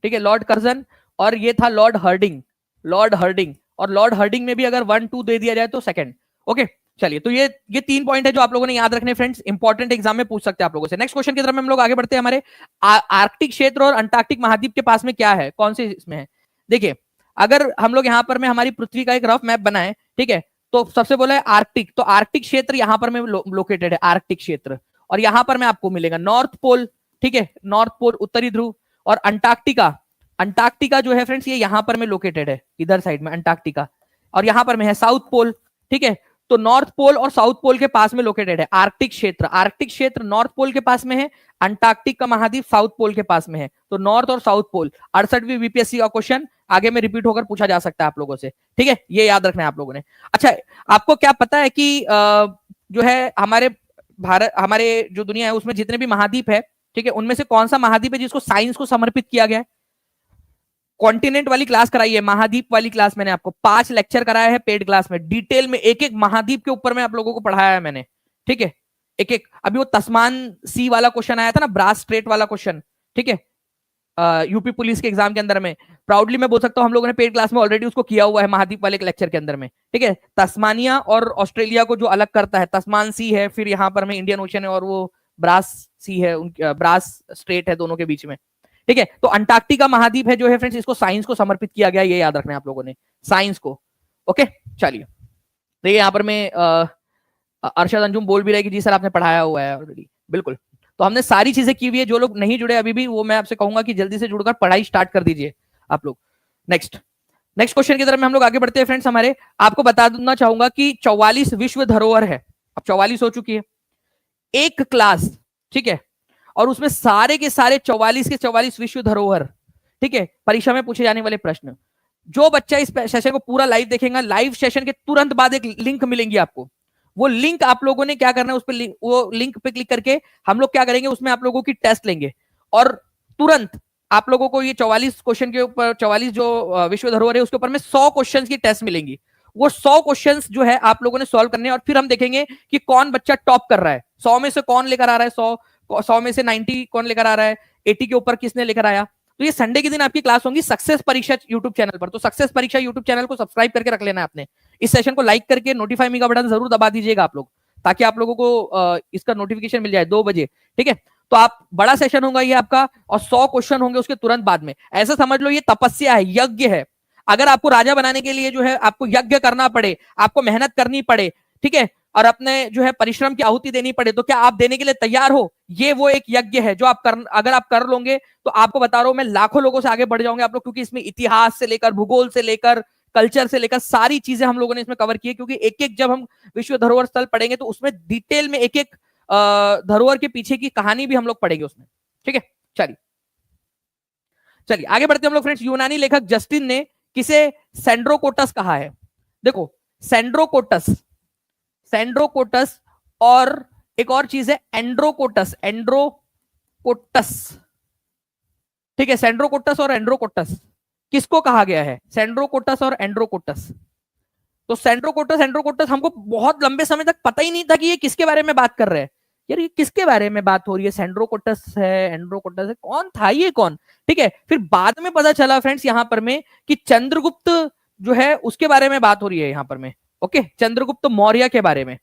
ठीक है, लॉर्ड कर्जन, और ये था लॉर्ड हर्डिंग, लॉर्ड हर्डिंग, और लॉर्ड हर्डिंग में भी अगर 1 2 दे दिया जाए तो सेकंड। ओके, चलिए, तो ये 3 पॉइंट है जो आप लोगों ने याद रखने फ्रेंड्स, इंपॉर्टेंट एग्जाम में पूछ सकते हैं आप लोगों से। नेक्स्ट क्वेश्चन की तरफ हम लोग आगे बढ़ते हैं। हमारे आर्कटिक क्षेत्र और अंटार्कटिक महाद्वीप के पास में क्या है, कौन से इसमें है। देखिए, अगर हम लोग यहाँ पर में हमारी पृथ्वी का एक रफ मैप बनाए, ठीक है, तो सबसे बोला है आर्कटिक, तो आर्कटिक क्षेत्र यहाँ पर में लोकेटेड है, आर्कटिक क्षेत्र, और यहाँ पर में आपको मिलेगा नॉर्थ पोल, ठीक है, नॉर्थ पोल उत्तरी ध्रुव, और अंटार्कटिका, अंटार्कटिका जो है फ्रेंड्स ये यहां पर में लोकेटेड है, इधर साइड में अंटार्कटिका, और यहां पर में है साउथ पोल, ठीक है। तो नॉर्थ पोल और साउथ पोल के पास में लोकेटेड है आर्कटिक क्षेत्र, आर्कटिक क्षेत्र नॉर्थ पोल के पास में है, अंटार्कटिक का महाद्वीप साउथ पोल के पास में है, तो नॉर्थ और साउथ पोल। 68वीं बीपीएससी का क्वेश्चन आगे में रिपीट होकर पूछा जा सकता है आप लोगों से, ठीक है, ये याद रखना है आप लोगों ने। अच्छा, आपको क्या पता है कि जो है हमारे भारत, हमारे जो दुनिया है उसमें जितने भी महाद्वीप है, ठीक है, उनमें से कौन सा महाद्वीप है जिसको साइंस को समर्पित किया गया है। कॉन्टिनेंट वाली क्लास कराई है, महाद्वीप वाली क्लास मैंने आपको 5 लेक्चर कराया है पेड क्लास में, डिटेल में एक एक महाद्वीप के ऊपर में आप लोगों को पढ़ाया है मैंने, ठीक है, एक एक। अभी वो तस्मान सी वाला क्वेश्चन आया था ना, ब्रास स्ट्रेट वाला क्वेश्चन, ठीक है, यूपी पुलिस के एग्जाम के अंदर में, प्राउडली मैं बोल सकता हूं हम लोगों ने पेड क्लास में ऑलरेडी उसको किया हुआ है महाद्वीप वाले लेक्चर के अंदर में, ठीक है। तस्मानिया और ऑस्ट्रेलिया को जो अलग करता है, तस्मान सी है, फिर यहाँ पर में इंडियन ओशन है, और वो ब्रास सी है, ब्रास स्ट्रेट है दोनों के बीच में, ठीक है। तो अंटार्कटिका महाद्वीप है जो है फ्रेंड्स, इसको साइंस को समर्पित किया गया, ये याद रखना है आप लोगों ने, साइंस को। ओके, चलिए, देखिए यहाँ पर मैं अरशद अंजुम बोल भी रहे कि जी सर आपने पढ़ाया हुआ है ऑलरेडी, बिल्कुल। तो हमने सारी चीजें की हुई है, जो लोग नहीं जुड़े अभी भी, वो मैं आपसे कहूंगा कि जल्दी से जुड़कर पढ़ाई स्टार्ट कर दीजिए आप लोग। नेक्स्ट क्वेश्चन की तरफ में हम लोग आगे बढ़ते हैं फ्रेंड्स। हमारे आपको बता देना चाहूंगा कि 44 विश्व धरोहर है, अब 44 हो चुकी है एक क्लास, ठीक है, और उसमें सारे के सारे 44 के 44 विश्व धरोहर, ठीक है, परीक्षा में पूछे जाने वाले प्रश्न। जो बच्चा इस सेशन को पूरा लाइव देखेगा, लाइव सेशन के तुरंत बाद एक लिंक मिलेंगी आपको, वो लिंक आप लोगों ने क्या करना है, उस पर वो लिंक पे क्लिक करके हम लोग क्या करेंगे, उसमें आप लोगों की टेस्ट लेंगे, और तुरंत आप लोगों को ये 44 क्वेश्चन के ऊपर, 44 जो विश्व धरोहर है उसके ऊपर में 100 क्वेश्चन की टेस्ट मिलेंगी। वो 100 क्वेश्चंस जो है आप लोगों ने सॉल्व करने हैं, और फिर हम देखेंगे कि कौन बच्चा टॉप कर रहा है, 100 में से कौन लेकर आ रहा है, 100 में से 90 कौन लेकर आ रहा है, 80 के ऊपर किसने लेकर आया। तो ये संडे के दिन आपकी क्लास होगी सक्सेस परीक्षा यूट्यूब चैनल पर, तो सक्सेस परीक्षा यूट्यूब चैनल को सब्सक्राइब करके रख लेना है आपने, इस सेशन को लाइक करके नोटिफाई मी का बटन जरूर दबा दीजिएगा आप लोग, ताकि आप लोगों को इसका नोटिफिकेशन मिल जाए 2 बजे, ठीक है। तो आप बड़ा सेशन होगा ये आपका, और 100 क्वेश्चन होंगे उसके तुरंत बाद में। ऐसा समझ लो ये तपस्या है, यज्ञ है। अगर आपको राजा बनाने के लिए जो है आपको यज्ञ करना पड़े, आपको मेहनत करनी पड़े, ठीक है, और अपने जो है परिश्रम की आहुति देनी पड़े, तो क्या आप देने के लिए तैयार हो। ये वो एक यज्ञ है जो आप अगर आप कर लोगे तो आपको बता रहा हूं मैं, लाखों लोगों से आगे बढ़ जाओगे आप लोग, क्योंकि इसमें इतिहास से लेकर, भूगोल से लेकर, कल्चर से लेकर सारी चीजें हम लोगों ने इसमें कवर की है, क्योंकि एक एक जब हम विश्व धरोहर स्थल पढ़ेंगे तो उसमें डिटेल में एक एक धरोहर के पीछे की कहानी भी हम लोग पढ़ेंगे उसमें। ठीक है, चलिए चलिए आगे बढ़ते हैं हम लोग फ्रेंड्स। यूनानी लेखक जस्टिन ने किसे सेंड्रोकोटस कहा है? देखो सेंड्रोकोटस, सेंड्रोकोटस और एक और चीज है एंड्रोकोटस, एंड्रोकोटस। ठीक है, सेंड्रोकोटस और एंड्रोकोटस किसको कहा गया है? सेंड्रोकोटस और एंड्रोकोटस। तो सेंड्रोकोटस एंड्रोकोटस हमको बहुत लंबे समय तक पता ही नहीं था कि ये किसके बारे में बात कर रहे हैं। यार ये किसके बारे में बात हो रही है? सेंड्रोकोटस है, एंड्रोकोटस है, कौन था ये कौन? ठीक है, फिर बाद में पता चला फ्रेंड्स यहां पर में कि चंद्रगुप्त जो है उसके बारे में बात हो रही है यहां पर में। ओके, चंद्रगुप्त मौर्य के बारे में,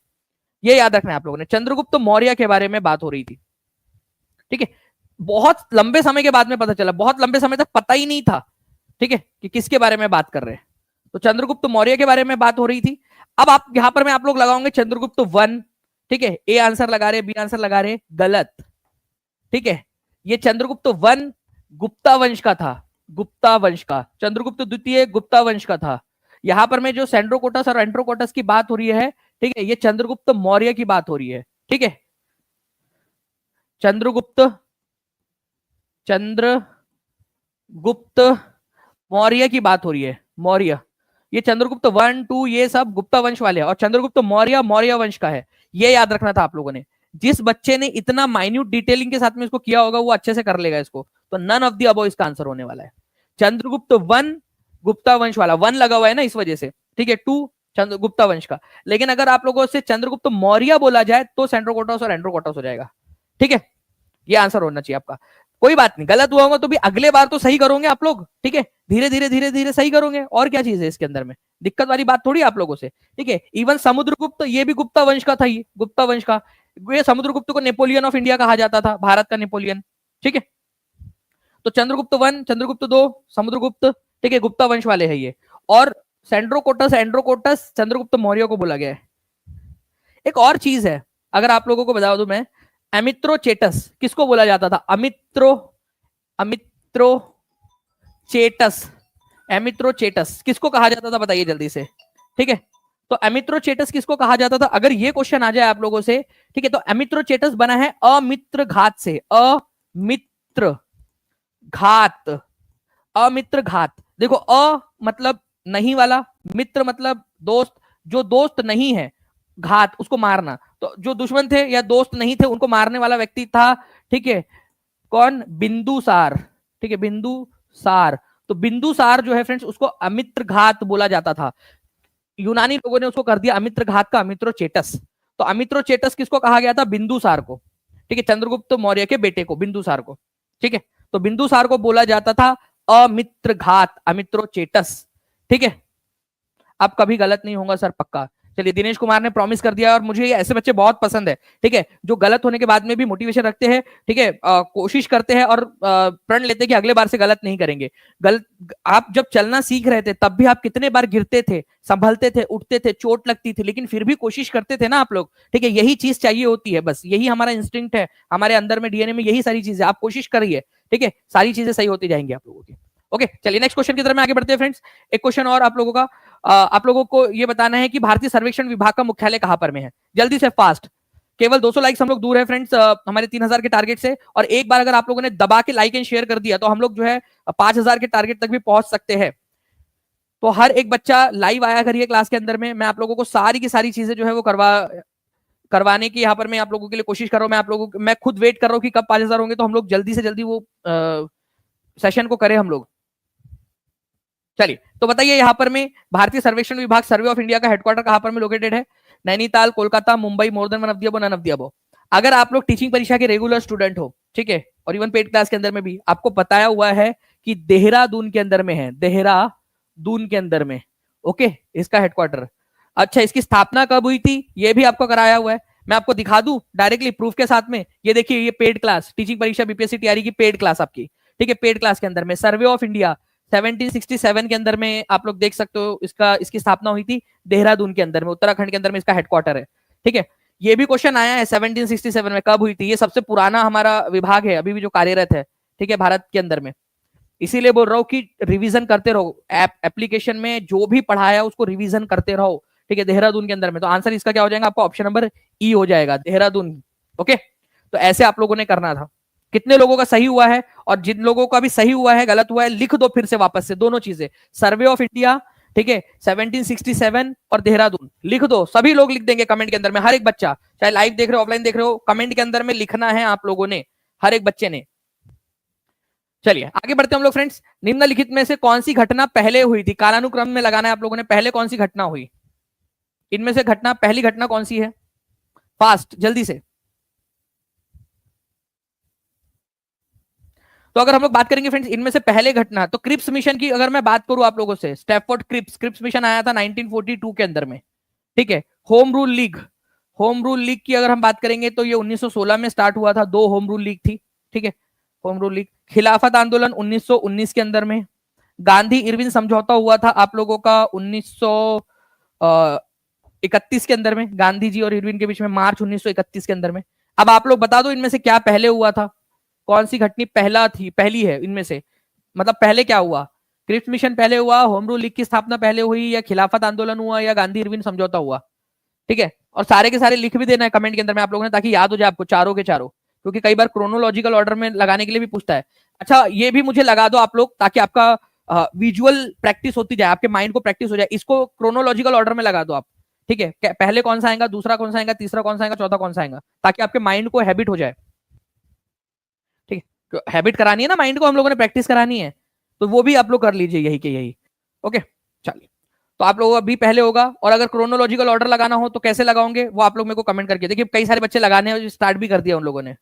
ये याद रखना है आप लोगों ने, चंद्रगुप्त मौर्य के बारे में बात हो रही थी। ठीक है, बहुत लंबे समय के बाद में पता चला, बहुत लंबे समय तक पता ही नहीं था, ठीक है, कि किसके बारे में बात कर रहे हैं। तो चंद्रगुप्त मौर्य के बारे में बात हो रही थी। अब आप यहां पर में आप लोग लगाओगे चंद्रगुप्त वन, ठीक है, ए आंसर लगा रहे, बी आंसर लगा रहे, गलत। ठीक है, ये चंद्रगुप्त वन गुप्ता वंश का था, गुप्ता वंश का। चंद्रगुप्त द्वितीय गुप्ता वंश का था। यहां पर में जो सेंड्रोकोटस और एंड्रोकोटस की बात हो रही है, ठीक है, ये चंद्रगुप्त मौर्य की बात हो रही है। ठीक है, चंद्रगुप्त मौर्य की बात हो रही है, मौर्य। ये चंद्रगुप्त वन टू ये सब गुप्ता वंश वाले हैं, और चंद्रगुप्त मौर्य मौर्य वंश का है। ये याद रखना था आप लोगों ने। जिस बच्चे ने इतना माइन्यूट डिटेलिंग के साथ में इसको किया होगा वो अच्छे से कर लेगा इसको। तो नन ऑफ द अबव इसका आंसर होने वाला है। चंद्रगुप्त वन गुप्ता वंश वाला, वन लगा हुआ है ना इस वजह से। ठीक है, टू गुप्ता वंश का। लेकिन अगर आप लोगों से चंद्रगुप्त मौर्य बोला जाए तो सेंड्रोकोटस और एंड्रोकोटस हो जाएगा। ठीक है, ये आंसर होना चाहिए आपका। कोई बात नहीं, गलत हुआ होगा तो भी अगले बार तो सही करोगे आप लोग। ठीक है, धीरे धीरे धीरे धीरे सही करोगे, और क्या चीज है इसके अंदर में, दिक्कत वाली बात थोड़ी आप लोगों से। ठीक है, इवन समुद्रगुप्त ये भी गुप्ता वंश का था, ये गुप्ता वंश का। ये समुद्रगुप्त को नेपोलियन ऑफ इंडिया कहा जाता था, भारत का नेपोलियन। ठीक है, तो चंद्रगुप्त वन, चंद्रगुप्त दो, समुद्रगुप्त, ठीक है, गुप्ता वंश वाले है ये। और सेंड्रोकोटस एंड्रोकोटस चंद्रगुप्त मौर्य को बोला गया है। एक और चीज है, अगर आप लोगों को बता दूं मैं, एमित्रोचेटस किसको बोला जाता था? अमित्रोचेटस, एमित्रोचेटस किसको कहा जाता था बताइए जल्दी से। ठीक है, तो एमित्रोचेटस किसको कहा जाता था? अगर ये क्वेश्चन आ जाए आप लोगों से, ठीक है, तो एमित्रोचेटस बना है अमित्र घात से, अमित्र घात, अमित्र घात। देखो अ मतलब नहीं वाला, मित्र मतलब दोस्त, जो दोस्त नहीं है, घात उसको मारना। तो जो दुश्मन थे या दोस्त नहीं थे उनको मारने वाला व्यक्ति था। ठीक है, कौन? बिंदुसार। ठीक है, बिंदुसार। तो बिंदुसार जो है फ्रेंड्स उसको अमित्र घात बोला जाता था। यूनानी लोगों ने उसको कर दिया अमित्र घात का अमित्रोचेटस। तो अमित्रोचेटस किसको कहा गया था? बिंदुसार को। ठीक है, चंद्रगुप्त मौर्य के बेटे को, बिंदुसार को। ठीक है, तो बिंदुसार को बोला जाता था अमित्र घात, अमित्रोचेटस। ठीक है, अब कभी गलत नहीं होगा सर, पक्का। चलिए, दिनेश कुमार ने प्रॉमिस कर दिया, और मुझे ये ऐसे बच्चे बहुत पसंद है। ठीक है, जो गलत होने के बाद में भी मोटिवेशन रखते हैं, ठीक है, कोशिश करते हैं और प्रण लेते हैं कि अगले बार से गलत नहीं करेंगे। गलत, आप जब चलना सीख रहे थे तब भी आप कितने बार गिरते थे, संभलते थे, उठते थे, चोट लगती थी, लेकिन फिर भी कोशिश करते थे ना आप लोग। ठीक है, यही चीज चाहिए होती है, बस यही हमारा इंस्टिंक्ट है, हमारे अंदर में डीएनए में यही सारी चीजें। आप कोशिश करिए, ठीक है, सारी चीजें सही होती जाएंगी आप लोगों की। ओके, चलिए नेक्स्ट क्वेश्चन की तरफ में आगे बढ़ते हैं फ्रेंड्स। एक क्वेश्चन और आप लोगों का, आप लोगों को ये बताना है कि भारतीय सर्वेक्षण विभाग का मुख्यालय कहां पर में है? जल्दी से, फास्ट। केवल 200 लाइक्स हम लोग दूर है फ्रेंड्स हमारे 3000 के टारगेट से। और एक बार अगर आप लोगों ने दबा के लाइक एंड शेयर कर दिया तो हम लोग जो है 5000 के टारगेट तक भी पहुंच सकते हैं। तो हर एक बच्चा लाइव आया करिए क्लास के अंदर में। मैं आप लोगों को सारी की सारी चीजें जो है वो करवाने की यहाँ पर मैं आप लोगों के लिए कोशिश कर रहा हूँ। मैं खुद वेट कर रहा हूँ कि कब 5000 होंगे, तो हम लोग जल्दी से जल्दी वो सेशन को करें हम लोग। चलिए, तो बताइए यहाँ पर में भारतीय सर्वेक्षण विभाग, सर्वे ऑफ इंडिया का हेडक्वार्टर कहां पर में लोकेटेड है? Nainital, Kolkata, Mumbai, more than one of the above, none of the above. अगर आप लोग टीचिंग परीक्षा के रेगुलर स्टूडेंट हो, ठीक है, और इवन पेड क्लास के अंदर में भी आपको बताया हुआ है कि देहरादून के अंदर में है, देहरादून के अंदर में। ओके, इसका हेडक्वार्टर। अच्छा, इसकी स्थापना कब हुई थी ये भी आपको कराया हुआ है। मैं आपको दिखा दूं डायरेक्टली प्रूफ के साथ में। ये देखिए, ये पेड क्लास, टीचिंग परीक्षा बीपीएससी टीआरई की पेड क्लास आपकी। ठीक है, पेड क्लास के अंदर में सर्वे ऑफ इंडिया 1767 के अंदर में आप लोग देख सकते हो, इसकी स्थापना हुई थी देहरादून के अंदर में, उत्तराखंड के अंदर में इसका हेडक्वार्टर है। ठीक है, ये भी क्वेश्चन आया है 1767 में कब हुई थी। ये सबसे पुराना हमारा विभाग है अभी भी जो कार्यरत है, ठीक है, भारत के अंदर में। इसीलिए बोल रहा हूँ कि रिवीजन करते रहो, एप्लीकेशन में जो भी पढ़ाया उसको रिवीजन करते रहो, ठीक है, देहरादून के अंदर में। तो आंसर इसका क्या हो जाएगा आपका, ऑप्शन नंबर ई हो जाएगा, देहरादून। ओके, तो ऐसे आप लोगों ने करना था। कितने लोगों का सही हुआ है, और जिन लोगों का भी सही हुआ है गलत हुआ है लिख दो फिर से वापस से दोनों चीजें, सर्वे ऑफ इंडिया, ठीक है, 1767 और देहरादून लिख दो, सभी लोग लिख देंगे कमेंट के अंदर में, हर एक बच्चा, चाहे लाइव देख रहे हो ऑफलाइन देख रहे हो, कमेंट के अंदर में लिखना है आप लोगों ने, हर एक बच्चे ने। चलिए आगे बढ़ते हैं हम लोग फ्रेंड्स। निम्नलिखित में से कौन सी घटना पहले हुई थी, कालानुक्रम में लगाना है आप लोगों ने, पहले कौन सी घटना हुई, इनमें से घटना, पहली घटना कौन सी है, फास्ट जल्दी से। तो अगर हम लोग बात करेंगे फ्रेंड्स इनमें से पहले घटना, तो क्रिप्स मिशन की अगर मैं बात करूं आप लोगों से, स्टैफोर्ड क्रिप्स क्रिप्स मिशन आया था 1942 के अंदर में, ठीक है। Home rule league, home rule league की अगर हम बात करेंगे तो ये 1916 में स्टार्ट हुआ था, दो होम रूल लीग थी, ठीक है, होम रूल लीग। खिलाफत आंदोलन 1919 के अंदर में। गांधी इरविन समझौता हुआ था आप लोगों का 1931 के अंदर में, गांधी जी और इरविन के बीच में, मार्च 1931 के अंदर में। अब आप लोग बता दो इनमें से क्या पहले हुआ था, कौन सी घटना पहला थी, पहली है इनमें से, मतलब पहले क्या हुआ, क्रिप्स मिशन पहले हुआ, होम रूल लीग की स्थापना पहले हुई, या खिलाफत आंदोलन हुआ, या गांधी इरविन समझौता हुआ, ठीक है। और सारे के सारे लिख भी देना है कमेंट के अंदर में आप लोगों ने, ताकि याद हो जाए आपको चारों के चारों, क्योंकि कई बार क्रोनोलॉजिकल ऑर्डर में लगाने के लिए भी पूछता है। अच्छा ये भी मुझे लगा दो आप लोग, ताकि आपका विजुअल प्रैक्टिस होती जाए, आपके माइंड को प्रैक्टिस हो जाए, इसको क्रोनोलॉजिकल ऑर्डर में लगा दो आप, ठीक है, पहले कौन सा आएगा, दूसरा कौन सा आएगा, तीसरा कौन सा आएगा, चौथा कौन सा आएगा, ताकि आपके माइंड को हैबिट हो जाए, ठीक है, हैबिट करानी है ना माइंड को, हम लोगों ने प्रैक्टिस करानी है, तो वो भी आप लोग कर लीजिए यही के यही। ओके चलिए, तो आप लोगों का भी पहले होगा, और अगर क्रोनोलॉजिकल ऑर्डर लगाना हो तो कैसे लगाओगे वो आप लोग मेरे को कमेंट करके, देखिए कई सारे बच्चे लगाने स्टार्ट भी कर दिया उन लोगों ने,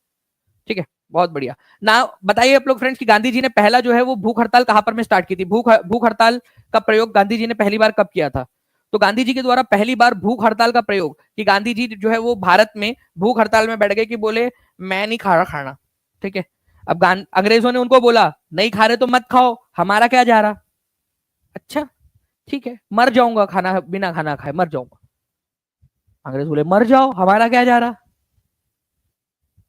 ठीक है, बहुत बढ़िया ना। बताइए आप लोग फ्रेंड्स कि गांधी जी ने पहला जो है वो भूख हड़ताल कहां पर में स्टार्ट की थी, भूख हड़ताल का प्रयोग गांधी जी ने पहली बार कब किया था। तो गांधी जी के द्वारा पहली बार भूख हड़ताल का प्रयोग, कि गांधी जी जो है वो भारत में भूख हड़ताल में बैठ गए, कि बोले मैं नहीं खा रहा खाना, ठीक है। अब अंग्रेजों ने उनको बोला नहीं खा रहे तो मत खाओ, हमारा क्या जा रहा, अच्छा ठीक है, मर जाऊंगा खाना बिना खाना खाए मर जाऊंगा। अंग्रेज बोले मर जाओ, हमारा क्या जा रहा।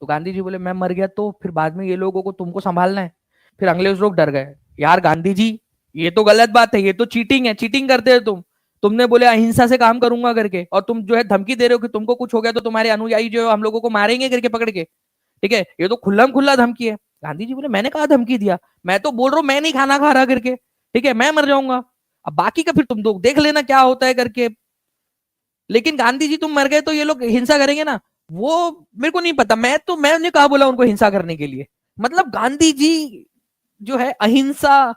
तो गांधी जी बोले मैं मर गया तो फिर बाद में ये लोगों को तुमको संभालना है। फिर अंग्रेज लोग डर गए, यार गांधी जी ये तो गलत बात है, ये तो चीटिंग है, चीटिंग करते हो तुमने बोले अहिंसा से काम करूंगा करके, और तुम जो है धमकी दे रहे हो कि तुमको कुछ हो गया तो तुम्हारे अनुयायी जो है हम लोगों को मारेंगे करके पकड़ के, ठीक है, ये तो खुल्लम खुल्ला धमकी है। गांधी जी बोले मैंने कहा धमकी दिया, मैं तो बोल रहा हूँ मैं नहीं खाना खा रहा करके, ठीक है, मैं मर जाऊंगा, अब बाकी का फिर तुम लोग देख लेना क्या होता है करके। लेकिन गांधी जी तुम मर गए तो ये लोग हिंसा करेंगे ना, वो मेरे को नहीं पता, मैंने कहा बोला उनको हिंसा करने के लिए। मतलब गांधी जी जो है अहिंसा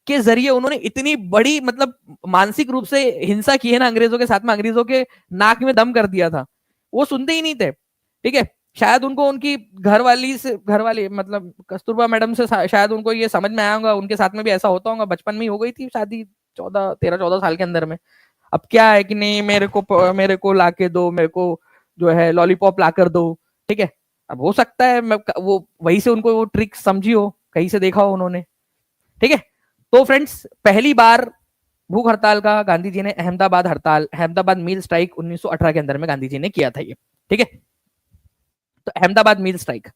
के जरिए उन्होंने इतनी बड़ी, मतलब मानसिक रूप से हिंसा की है ना अंग्रेजों के साथ में, अंग्रेजों के नाक में दम कर दिया था, वो सुनते ही नहीं थे, ठीक है। शायद उनको उनकी घरवाली मतलब कस्तूरबा मैडम से शायद उनको ये समझ में आया होगा, उनके साथ में भी ऐसा होता होगा, बचपन में ही हो गई थी शादी 14 13 14 साल के अंदर में। अब क्या है कि नहीं मेरे को लाके दो, मेरे को जो है लॉलीपॉप लाकर दो, ठीक है। अब हो सकता है वो वहीं से उनको वो ट्रिक समझी हो, कहीं से देखा हो उन्होंने, ठीक है। तो फ्रेंड्स पहली बार भूख हड़ताल का गांधी जी ने अहमदाबाद मील स्ट्राइक 1918 के अंदर में गांधी जी ने किया था ये, ठीक है। तो अहमदाबाद मील स्ट्राइक,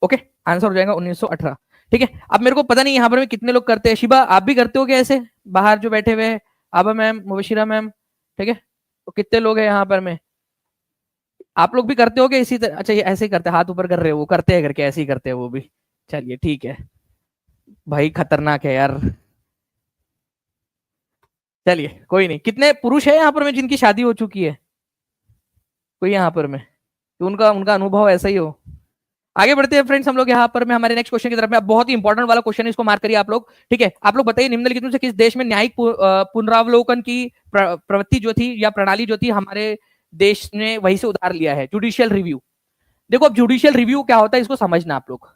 ओके, आंसर हो जाएगा 1918, ठीक है। अब मेरे को पता नहीं यहाँ पर में कितने लोग करते हैं, शिबा आप भी करते हो क्या ऐसे, बाहर जो बैठे हुए हैं, आबा मैम, मुबशिरा मैम, ठीक है, तो कितने लोग हैं यहाँ पर में, आप लोग भी करते हो क्या इसी तरह, अच्छा ये ऐसे ही करते हैं, हाथ ऊपर कर रहे हो, वो करते हैं करके ऐसे ही करते हैं वो भी, चलिए ठीक है, भाई खतरनाक है यार। चलिए कोई नहीं, कितने पुरुष है यहाँ पर में जिनकी शादी हो चुकी है, कोई यहाँ पर में, तो उनका उनका अनुभव ऐसा ही हो। आगे बढ़ते हैं फ्रेंड्स हम लोग यहाँ पर में हमारे नेक्स्ट क्वेश्चन की तरफ में। अब बहुत ही इंपॉर्टेंट वाला क्वेश्चन है, इसको मार्क करिए आप लोग, ठीक है। आप लोग बताइए निम्नलिखित में से किस देश में न्यायिक पुनरावलोकन की प्रवृत्ति जो थी या प्रणाली जो थी हमारे देश ने वहीं से उधार लिया है, जुडिशियल रिव्यू। देखो अब जुडिशियल रिव्यू क्या होता है इसको समझना आप लोग।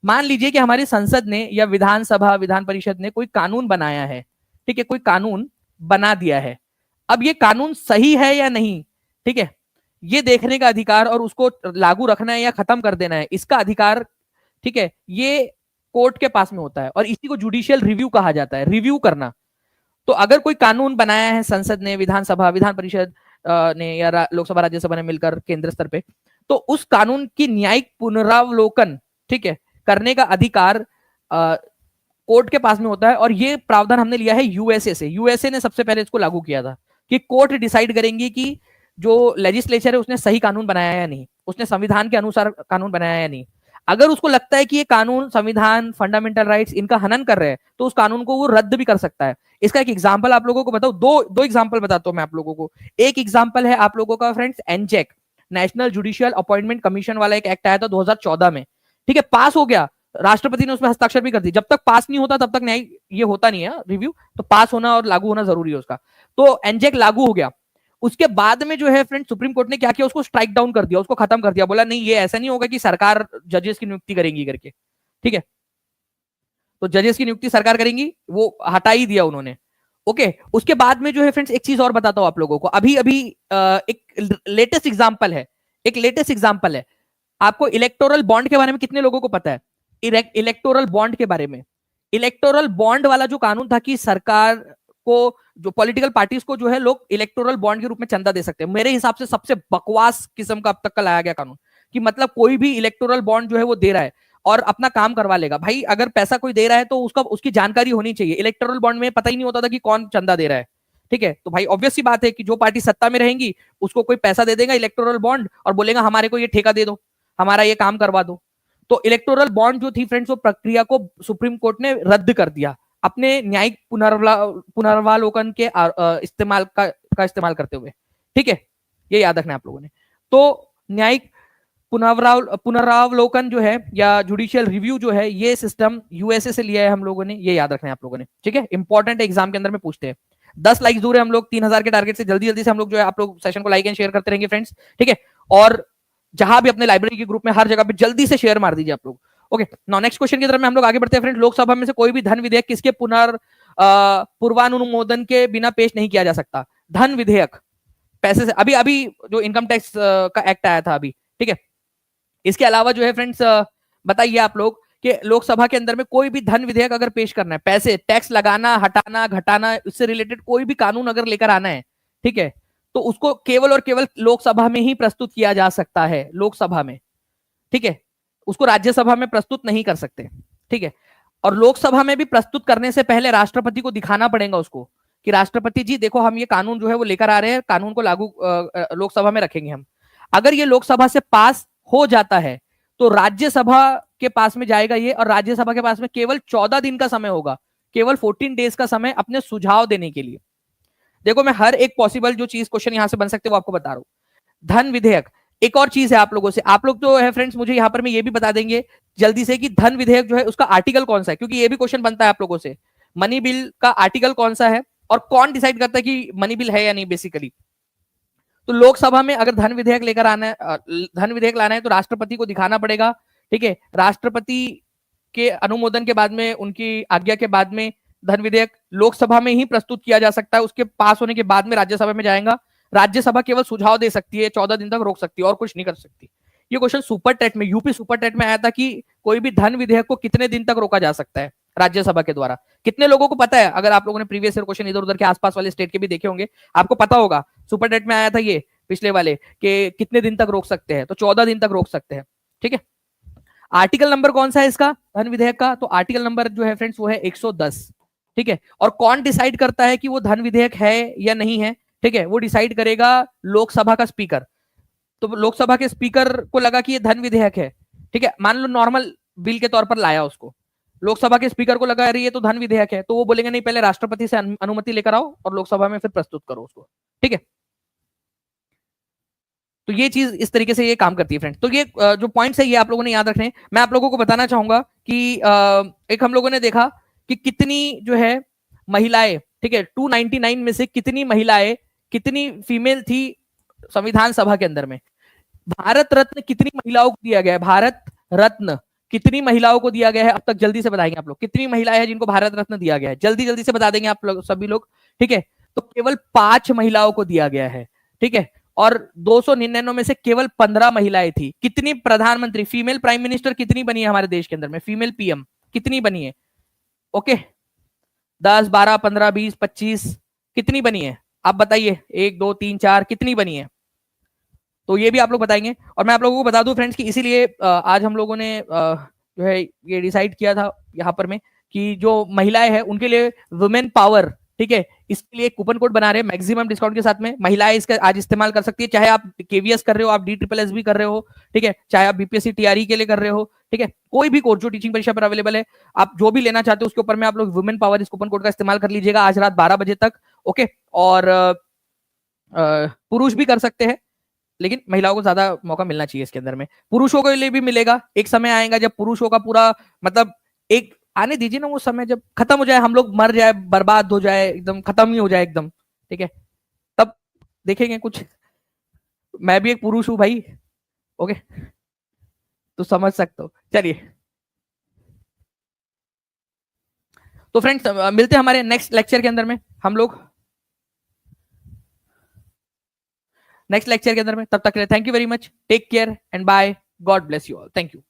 मान लीजिए कि हमारी संसद ने या विधानसभा विधान परिषद ने कोई कानून बनाया है, ठीक है, कोई कानून बना दिया है, अब ये कानून सही है या नहीं, ठीक है, ये देखने का अधिकार और उसको लागू रखना है या खत्म कर देना है इसका अधिकार, ठीक है, ये कोर्ट के पास में होता है, और इसी को जुडिशियल रिव्यू कहा जाता है, रिव्यू करना। तो अगर कोई कानून बनाया है संसद ने, विधानसभा विधान परिषद ने या लोकसभा राज्यसभा ने मिलकर केंद्र स्तर पे, तो उस कानून की न्यायिक पुनरावलोकन, ठीक है, करने का अधिकार कोर्ट के पास में होता है, और ये प्रावधान हमने लिया है यूएसए से। यूएसए ने सबसे पहले इसको लागू किया था कि कोर्ट डिसाइड करेंगी कि जो लेजिस्लेचर है उसने सही कानून बनाया या नहीं, उसने संविधान के अनुसार कानून बनाया या नहीं। अगर उसको लगता है कि ये कानून, संविधान, फंडामेंटल राइट्स इनका हनन कर रहे हैं, तो उस कानून को वो रद्द भी कर सकता है। इसका एक एग्जांपल आप लोगों को बताऊं, दो एग्जांपल बताता हूं मैं आप लोगों को। एक एग्जांपल है आप लोगों का friends, NJAC, national judicial appointment commission वाला एक एक्ट आया था 2014 में, ठीक है, पास हो गया, राष्ट्रपति ने उसमें हस्ताक्षर भी कर दी। जब तक पास नहीं होता तब तक न्याय ये होता नहीं है रिव्यू, तो पास होना और लागू होना जरूरी है उसका। तो एनजेक लागू हो गया। उसके बाद में जो है फ्रेंड, सुप्रीम कोर्ट ने क्या किया, उसको स्ट्राइक डाउन कर दिया, उसको खत्म कर दिया, बोला नहीं ये ऐसा नहीं होगा कि सरकार जजेस की नियुक्ति करेंगी करके, ठीक है। तो जजेस की नियुक्ति सरकार करेंगी, वो हटा ही दिया उन्होंने। ओके, उसके बाद में जो है फ्रेंड्स, एक चीज और बताता हूं आप लोगों को, अभी अभी एक लेटेस्ट एग्जांपल है, एक लेटेस्ट एग्जांपल है। आपको इलेक्टोरल बॉन्ड के बारे में कितने लोगों को पता है? इलेक्टोरल बॉन्ड के बारे में, इलेक्टोरल बॉन्ड वाला जो कानून था कि सरकार को, जो पॉलिटिकल पार्टीज को जो है लोग इलेक्टोरल बॉन्ड के रूप में चंदा दे सकते हैं, मेरे हिसाब से सबसे बकवास किस्म का अब तक का लाया गया कानून। कि मतलब कोई भी इलेक्टोरल बॉन्ड जो है वो दे रहा है और अपना काम करवा लेगा। भाई अगर पैसा कोई दे रहा है तो उसका, उसकी जानकारी होनी चाहिए। इलेक्टोरल बॉन्ड में पता ही नहीं होता था कि कौन चंदा दे रहा है, ठीक है। तो भाई ऑब्वियस सी बात है कि जो पार्टी सत्ता में रहेंगी उसको कोई पैसा दे देगा इलेक्टोरल बॉन्ड और बोलेगा हमारे को ये ठेका दे दो, हमारा ये काम करवा दो। तो इलेक्टोरल बॉन्ड जो थी फ्रेंड्स, वो प्रक्रिया को सुप्रीम कोर्ट ने रद्द कर दिया अपने न्यायिक पुनर्वालोकन के इस्तेमाल का इस्तेमाल करते हुए, ठीक है। ये याद रखना है आप लोगों ने। तो न्यायिक पुनरावलोकन जो है या जुडिशियल रिव्यू जो है, ये सिस्टम यूएसए से लिया है हम लोगों ने, ये याद रखना है आप लोगों ने, ठीक है। इंपॉर्टेंट एग्जाम के अंदर में पूछते हैं। 10 लाइक दूर है हम लोग 3000 के टारगेट से। जल्दी जल्दी से हम लोग जो है, आप लोग सेशन को लाइक एंड शेयर करते रहेंगे फ्रेंड्स, ठीक है। और जहां भी अपने लाइब्रेरी के ग्रुप में हर जगह पे जल्दी से शेयर मार दीजिए आप लोग। ओके, नाउ नेक्स्ट क्वेश्चन की तरफ में हम लोग आगे बढ़ते हैं फ्रेंड्स। लोकसभा में से कोई भी धन विधेयक किसके पूर्वानुमोदन के बिना पेश नहीं किया जा सकता? धन विधेयक, पैसे से, अभी अभी जो इनकम टैक्स का एक्ट आया था अभी, ठीक है। इसके अलावा जो है फ्रेंड्स, बताइए आप लोग कि लोकसभा के अंदर में कोई भी धन विधेयक अगर पेश करना है, पैसे, टैक्स लगाना, हटाना, घटाना, इससे रिलेटेड कोई भी कानून अगर लेकर आना है, ठीक है, तो उसको केवल और केवल लोकसभा में ही प्रस्तुत किया जा सकता है, लोकसभा में, ठीक है। उसको राज्यसभा में प्रस्तुत नहीं कर सकते, ठीक है। और लोकसभा में भी प्रस्तुत करने से पहले राष्ट्रपति को दिखाना पड़ेगा उसको कि राष्ट्रपति जी देखो हम ये कानून जो है वो लेकर आ रहे हैं, कानून को लागू लोकसभा में रखेंगे हम। अगर ये लोकसभा से पास हो जाता है तो राज्यसभा के पास में जाएगा ये, और राज्यसभा के पास में केवल 14 दिन का समय होगा, केवल 14 डेज का समय अपने सुझाव देने के लिए। देखो मैं हर एक पॉसिबल जो चीज क्वेश्चन यहां से बन सकते वो आपको बता रहा हूं। धन विधेयक, एक और चीज है आप लोगों से, आप लोग तो है फ्रेंड्स मुझे यहां पर में ये भी बता देंगे जल्दी से कि धन विधेयक जो है उसका आर्टिकल कौन सा है, क्योंकि ये भी क्वेश्चन बनता है आप लोगों से। मनी बिल का आर्टिकल कौन सा है और कौन डिसाइड करता है कि मनी बिल है या नहीं बेसिकली। तो लोकसभा में अगर धन विधेयक लेकर आना है, धन विधेयक लाना है, तो राष्ट्रपति को दिखाना पड़ेगा, ठीक है। राष्ट्रपति के अनुमोदन के बाद में, उनकी आज्ञा के बाद में धन विधेयक लोकसभा में ही प्रस्तुत किया जा सकता है। उसके पास होने के बाद में राज्यसभा में जाएगा। राज्यसभा केवल सुझाव दे सकती है, 14 दिन तक रोक सकती है और कुछ नहीं कर सकती। ये क्वेश्चन सुपर टेट में, यूपी सुपर टेट में आया था कि कोई भी धन विधेयक को कितने दिन तक रोका जा सकता है राज्यसभा के द्वारा। कितने लोगों को पता है? अगर आप लोगों ने प्रीवियस ईयर क्वेश्चन इधर उधर के आसपास वाले स्टेट के भी देखे होंगे, आपको पता होगा सुपर टेट में आया था ये पिछले वाले कि कितने दिन तक रोक सकते हैं, तो 14 दिन तक रोक सकते हैं, ठीक है। आर्टिकल नंबर कौन सा है इसका धन विधेयक का? तो आर्टिकल नंबर जो है फ्रेंड्स वो है 110, ठीक है। और कौन डिसाइड करता है कि वो धन विधेयक है या नहीं है? ठीक है, वो डिसाइड करेगा लोकसभा का स्पीकर। तो लोकसभा के स्पीकर को लगा कि ये धन विधेयक है, ठीक है, मान लो नॉर्मल बिल के तौर पर लाया उसको, लोकसभा के स्पीकर को लगा अरे ये तो धन विधेयक है, तो वो बोलेंगे नहीं पहले राष्ट्रपति से अनुमति लेकर आओ और लोकसभा में फिर प्रस्तुत करो उसको, ठीक है। तो ये चीज इस तरीके से ये काम करती है फ्रेंड्स। तो ये जो पॉइंट्स है ये आप लोगों ने याद रखने। मैं आप लोगों को बताना चाहूंगा कि एक हम लोगों ने देखा कि कितनी जो है महिलाएं, ठीक है, 299 में से कितनी महिलाएं, कितनी फीमेल थी संविधान सभा के अंदर में। भारत रत्न कितनी महिलाओं को दिया गया है? भारत रत्न कितनी महिलाओं को दिया गया है अब तक? जल्दी से बताएंगे आप लोग, कितनी महिलाएं हैं जिनको भारत रत्न दिया गया है? जल्दी जल्दी से बता देंगे आप लोग सभी लोग, ठीक है। तो केवल 5 महिलाओं को दिया गया है, ठीक है। और 299 में से केवल 15 महिलाएं थी। कितनी प्रधानमंत्री, फीमेल प्राइम मिनिस्टर कितनी बनी है हमारे देश के अंदर में? फीमेल पीएम कितनी बनी है? ओके, 10, 12, 15, 20, 25 कितनी बनी है आप बताइए? 1, 2, 3, 4 कितनी बनी है? तो ये भी आप लोग बताएंगे। और मैं आप लोगों को बता दूं फ्रेंड्स कि इसीलिए आज हम लोगों ने जो है ये डिसाइड किया था यहाँ पर में कि जो महिलाएं हैं उनके लिए वुमेन पावर, ठीक है, इसके लिए कूपन कोड बना रहे हैं मैक्सिमम डिस्काउंट के साथ में। महिलाएं इसका आज इस्तेमाल कर सकती है, चाहे आप केवीएस कर रहे हो, आप डी ट्रिपल एस भी कर रहे हो, ठीक है, चाहे आप बीपीएससी टीआरई के लिए कर रहे हो, ठीक है, कोई भी कोर्स जो टीचिंग परीक्षा पर अवेलेबल है, आप जो भी लेना चाहते हो उसके ऊपर में आप लोग वुमेन पावर इस कूपन कोड का इस्तेमाल कर लीजिएगा आज रात 12 बजे तक। ओके, और पुरुष भी कर सकते हैं, लेकिन महिलाओं को ज्यादा मौका मिलना चाहिए इसके अंदर में। पुरुषों के लिए भी मिलेगा, एक समय आएगा जब पुरुषों का पूरा मतलब एक आने दीजिए ना वो समय, जब खत्म हो जाए, हम लोग मर जाए, बर्बाद हो जाए, एकदम खत्म ही हो जाए एकदम, ठीक है, तब देखेंगे कुछ। मैं भी एक पुरुष हूं भाई, ओके, तो समझ सकते हो। चलिए, तो फ्रेंड्स मिलते हैं हमारे नेक्स्ट लेक्चर के अंदर में, हम लोग नेक्स्ट लेक्चर के अंदर में। तब तक के लिए thank you very much, take care and bye, God bless you all, thank you.